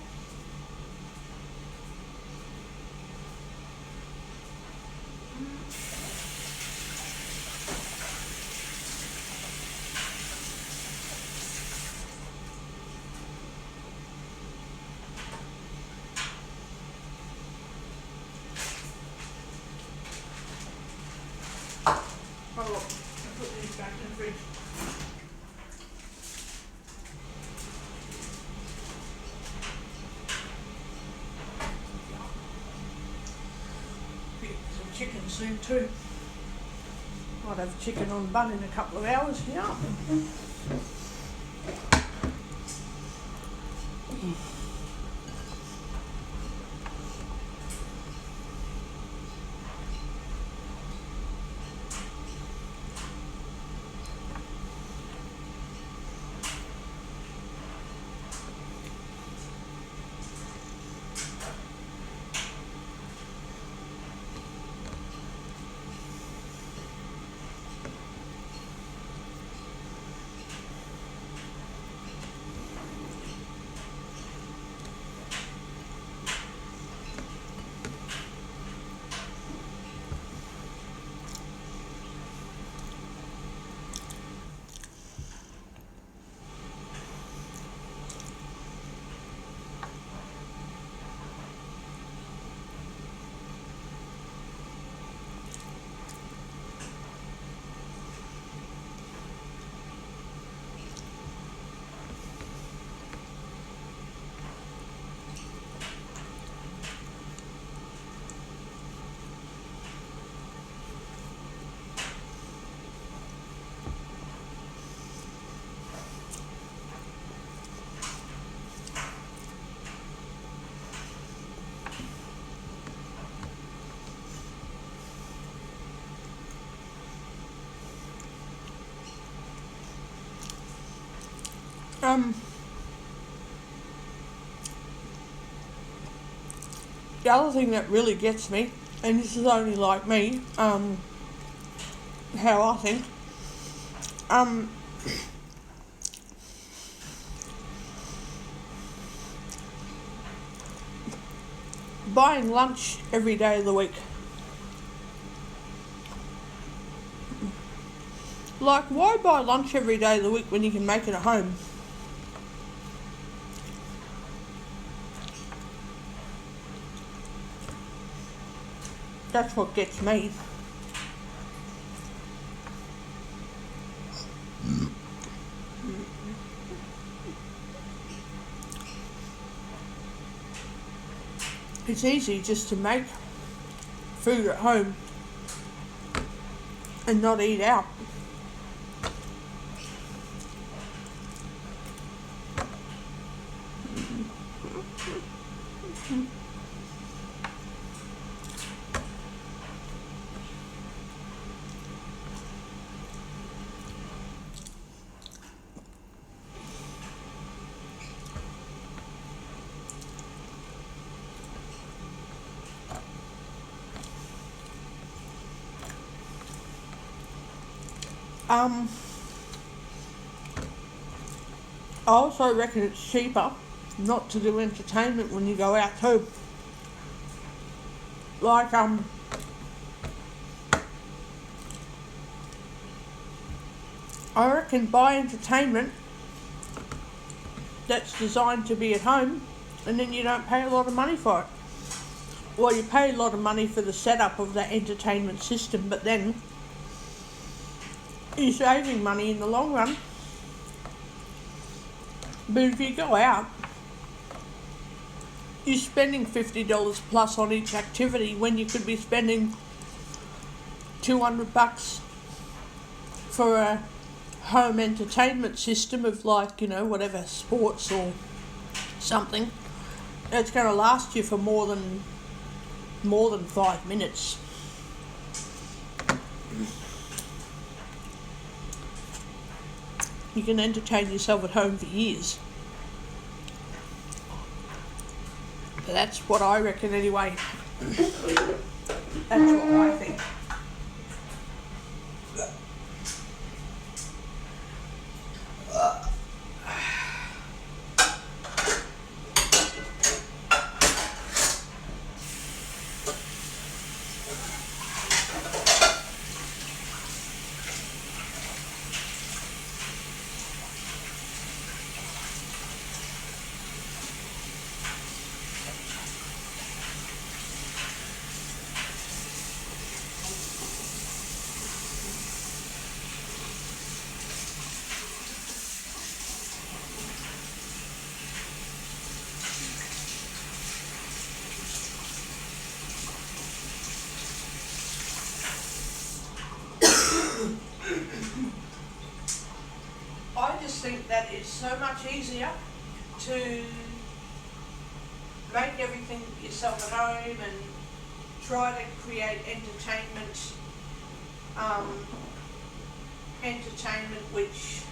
Oh, look, I put these back in the fridge. Get some chicken soon too. Might have chicken on bun in a couple of hours, yeah. The other thing that really gets me, and this is only like me, how I think, buying lunch every day of the week. Like, why buy lunch every day of the week when you can make it at home? That's what gets me. It's easy just to make food at home and not eat out. I also reckon it's cheaper not to do entertainment when you go out too. Like, I reckon buy entertainment that's designed to be at home, and then you don't pay a lot of money for it. Well, you pay a lot of money for the setup of that entertainment system, but then you're saving money in the long run. But if you go out, you're spending $50 plus on each activity when you could be spending $200 for a home entertainment system of, like, you know, whatever, sports or something. It's going to last you for more than 5 minutes. You can entertain yourself at home for years. But that's what I reckon anyway. That's what I think. I just think that it's so much easier to make everything yourself at home and try to create entertainment which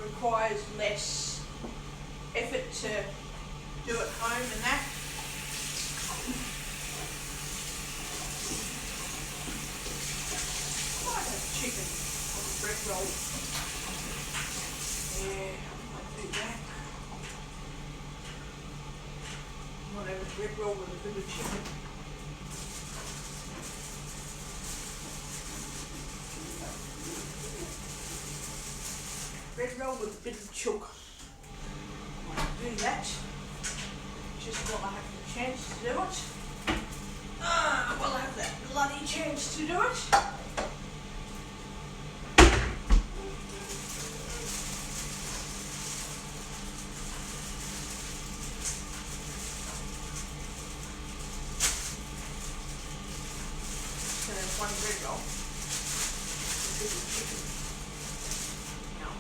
requires less effort to do at home and that. I have chicken on the bread roll. Yeah, I might do that. I might have a bread roll with a bit of chicken. Bread roll with a bit of chook. Might do that. Just while I have the chance to do it. We'll have that bloody chance to do it. So there's one bread roll. A bit of chicken. Now.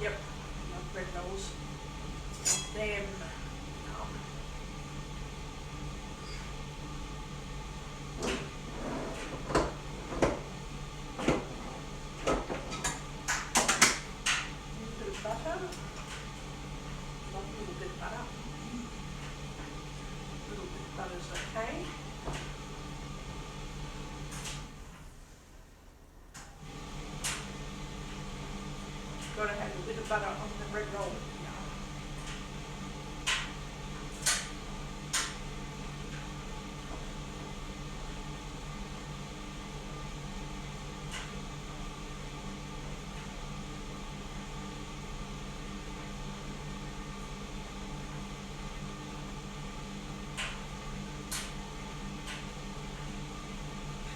Yep, love bread rolls. Them. Okay. Got to have a bit of butter on the bread roll.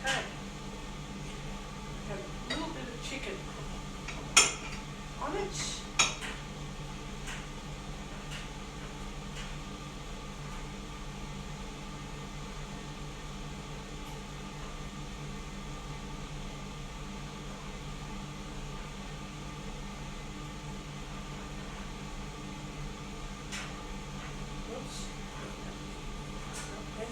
Okay. Have a little bit of chicken on it. Oops. Okay.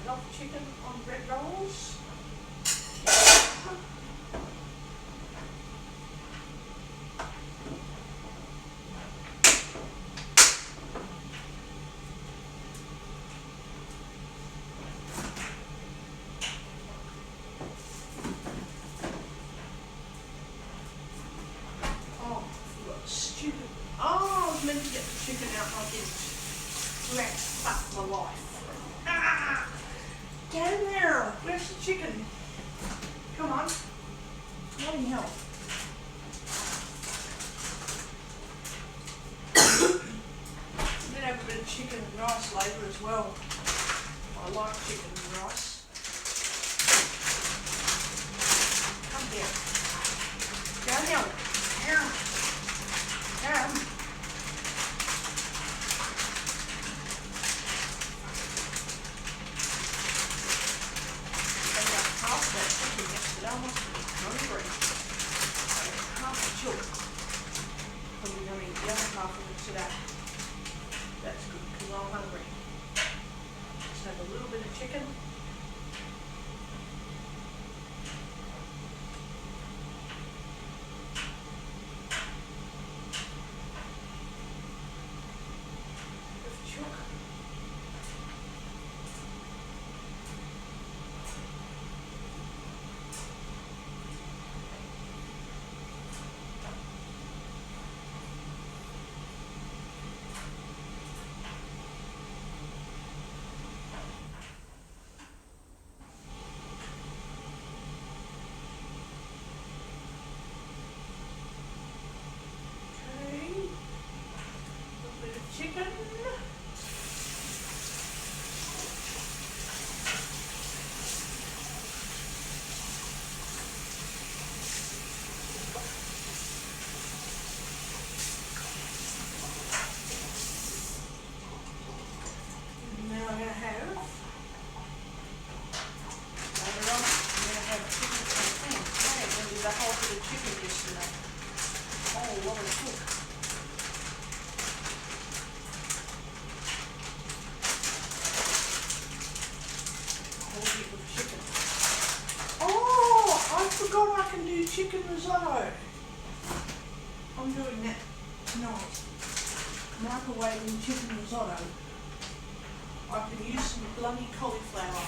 Enough chicken on bread rolls. Oh, what stupid. Oh, I was meant to get the chicken out and I didn't. Let's fuck my life. Ah! Down there! Where's the chicken? Come on. Bloody hell. I'm gonna have a bit of chicken and rice later as well. I like chicken and rice. Come here. Down here. Down. Down. enough of it today. That's good because I'm hungry. Let's have a little bit of chicken. Chicken. Now I'm going to have later on, I'm going to have chicken and hey, I'm going to do the whole bit of chicken yesterday. Oh, what a cook. I forgot I can do chicken risotto. I'm doing that tonight. Microwaving chicken risotto. I can use some bloody cauliflower.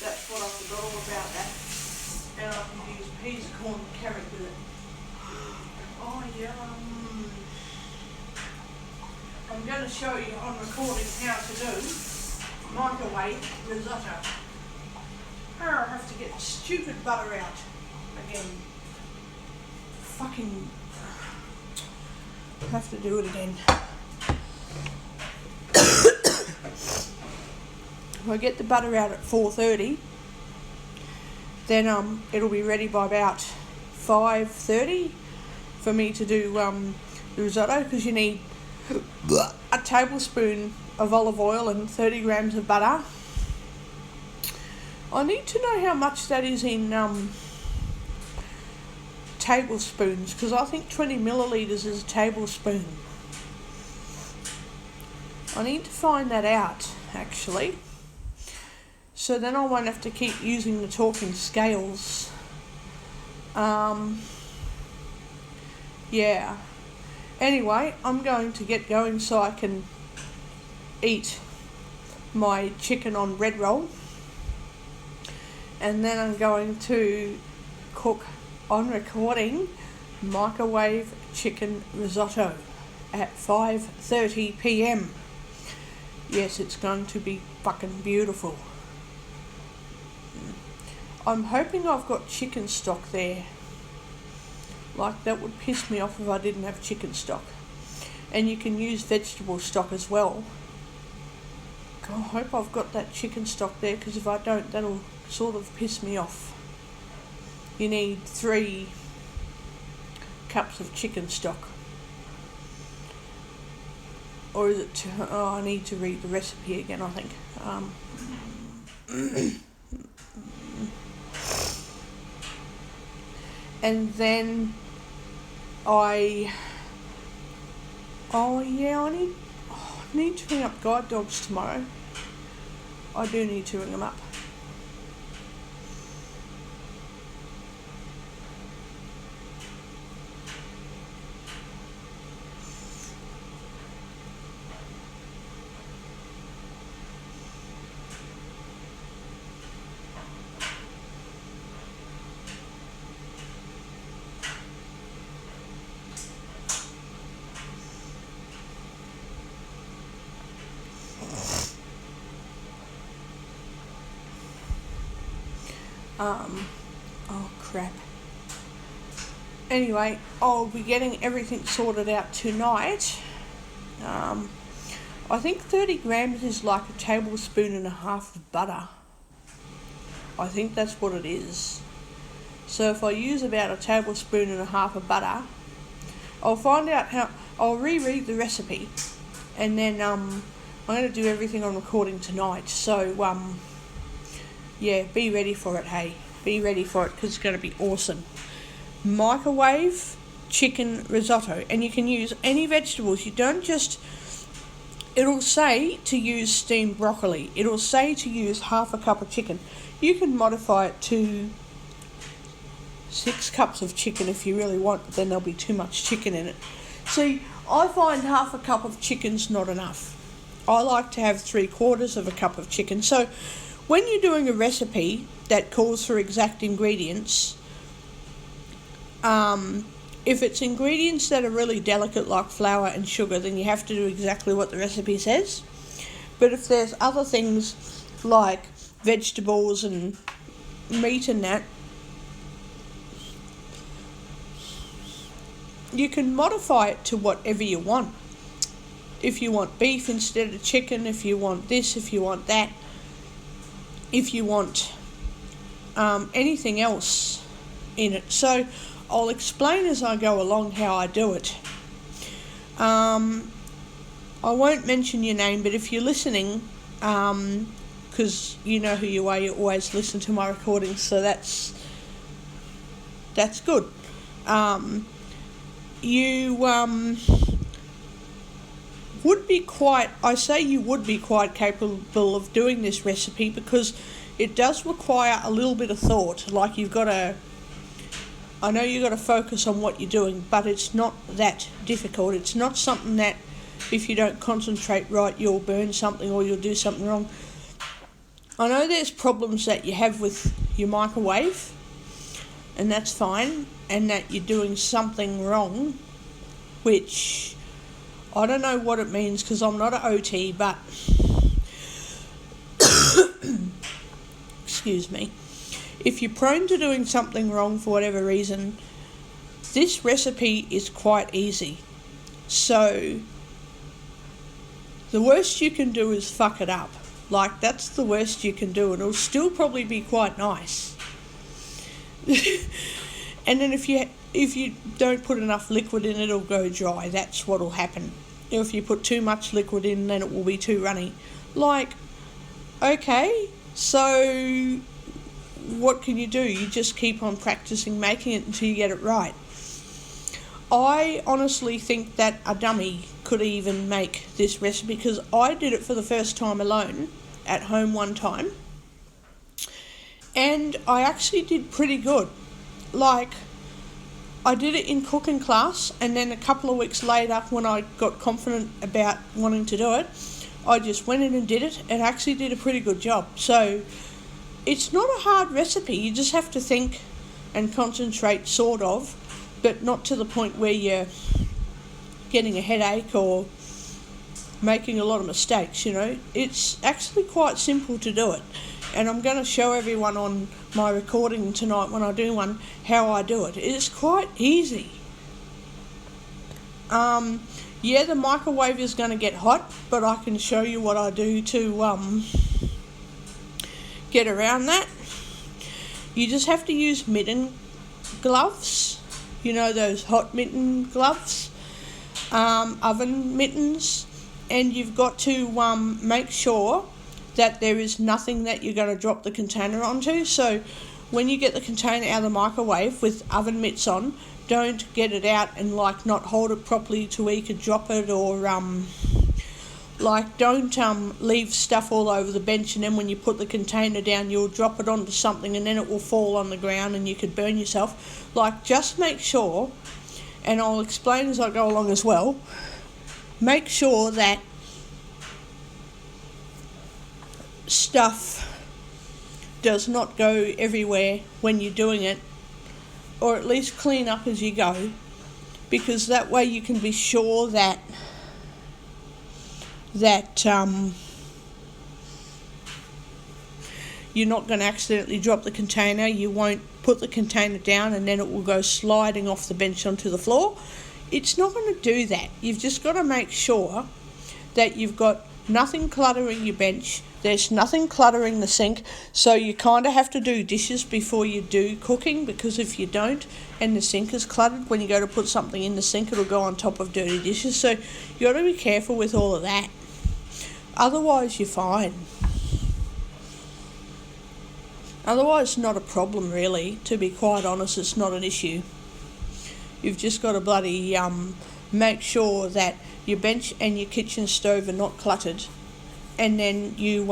That's what I forgot all about that. And I can use peas, corn, and carrot with it. Oh, yum. I'm going to show you on recording how to do microwave risotto. I have to get stupid butter out again. Fucking have to do it again. If I get the butter out at 4:30, then it'll be ready by about 5:30 for me to do the risotto, because you need a tablespoon of olive oil and 30 grams of butter. I need to know how much that is in tablespoons, because I think 20 millilitres is a tablespoon. I need to find that out, actually. So then I won't have to keep using the talking scales. Yeah. Anyway, I'm going to get going so I can eat my chicken on bread roll. And then I'm going to cook on recording microwave chicken risotto at 5:30 p.m. Yes, it's going to be fucking beautiful. I'm hoping I've got chicken stock there. Like, that would piss me off if I didn't have chicken stock. And you can use vegetable stock as well. I hope I've got that chicken stock there, because if I don't, that'll sort of piss me off. You need 3 cups of chicken stock. Or is it 2? Oh, I need to read the recipe again, I think. And then I need to ring up guide dogs tomorrow. I do need to ring them up. Oh crap. Anyway, I'll be getting everything sorted out tonight. I think 30 grams is like a tablespoon and a half of butter. I think that's what it is. So if I use about a tablespoon and a half of butter, I'll find out how, I'll reread the recipe, and then I'm going to do everything on recording tonight. So yeah, be ready for it, hey. Be ready for it, because it's going to be awesome. Microwave chicken risotto, and you can use any vegetables. You don't just, it'll say to use steamed broccoli, it'll say to use half a cup of chicken. You can modify it to 6 cups of chicken if you really want, but then there'll be too much chicken in it. See, I find half a cup of chicken's not enough. I like to have 3/4 of a cup of chicken. So when you're doing a recipe that calls for exact ingredients, if it's ingredients that are really delicate like flour and sugar, then you have to do exactly what the recipe says. But if there's other things like vegetables and meat and that, you can modify it to whatever you want. If you want beef instead of chicken, if you want this, if you want that, if you want anything else in it. So I'll explain as I go along how I do it. I won't mention your name, but if you're listening, because you know who you are, you always listen to my recordings, so that's good. You would be quite capable of doing this recipe, because it does require a little bit of thought. Like I know you've got to focus on what you're doing, but it's not that difficult. It's not something that if you don't concentrate right, you'll burn something or you'll do something wrong. I know there's problems that you have with your microwave, and that's fine, and that you're doing something wrong, which I don't know what it means because I'm not an OT, but excuse me. If you're prone to doing something wrong for whatever reason, this recipe is quite easy. So the worst you can do is fuck it up. Like, that's the worst you can do, and it'll still probably be quite nice. And then if you don't put enough liquid in, it'll go dry. That's what'll happen. If you put too much liquid in, then it will be too runny. Like, okay, so what can you do? You just keep on practicing making it until you get it right. I honestly think that a dummy could even make this recipe, because I did it for the first time alone at home one time, and I actually did pretty good. Like, I did it in cooking class, and then a couple of weeks later, when I got confident about wanting to do it, I just went in and did it, and actually did a pretty good job. So it's not a hard recipe. You just have to think and concentrate, sort of, but not to the point where you're getting a headache or making a lot of mistakes, you know. It's actually quite simple to do it, and I'm going to show everyone on my recording tonight when I do one how I do it. It's quite easy. Yeah, the microwave is going to get hot, but I can show you what I do to get around that. You just have to use mitten gloves, you know, those hot mitten gloves, oven mittens, and you've got to make sure that there is nothing that you're going to drop the container onto. So when you get the container out of the microwave with oven mitts on, don't get it out and like not hold it properly to where you could drop it, or don't leave stuff all over the bench, and then when you put the container down you'll drop it onto something and then it will fall on the ground and you could burn yourself. Like, just make sure, and I'll explain as I go along as well, make sure that stuff does not go everywhere when you're doing it, or at least clean up as you go, because that way you can be sure that you're not going to accidentally drop the container. You won't put the container down and then it will go sliding off the bench onto the floor. It's not going to do that. You've just got to make sure that you've got nothing cluttering your bench, there's nothing cluttering the sink, so you kind of have to do dishes before you do cooking, because if you don't and the sink is cluttered, when you go to put something in the sink it'll go on top of dirty dishes, so you got to be careful with all of that. Otherwise you're fine. Otherwise it's not a problem really, to be quite honest. It's not an issue. You've just got to bloody make sure that your bench and your kitchen stove are not cluttered, and then you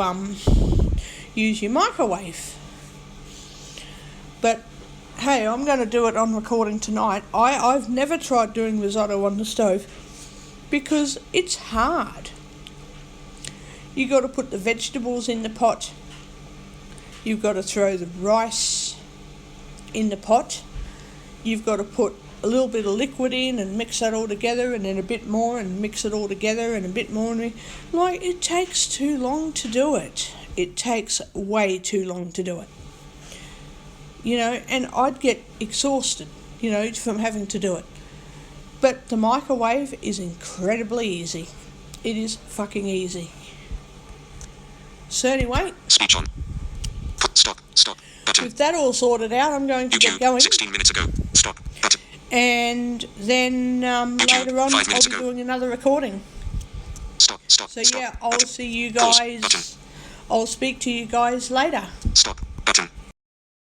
use your microwave. But hey, I'm going to do it on recording tonight. I've never tried doing risotto on the stove because it's hard. You got to put the vegetables in the pot. You've got to throw the rice in the pot. You've got to put a little bit of liquid in and mix that all together, and then a bit more and mix it all together and a bit more. Like, it takes too long to do it. It takes way too long to do it. You know, and I'd get exhausted, you know, from having to do it. But the microwave is incredibly easy. It is fucking easy. So anyway, Speech on. Stop button. with that all sorted out, I'm going to get YouTube, going. 16 minutes ago. Stop button. And then later on, 5 I'll minutes be ago. doing another recording. Stop. So yeah, I'll button. see you Pause guys. button. I'll speak to you guys later.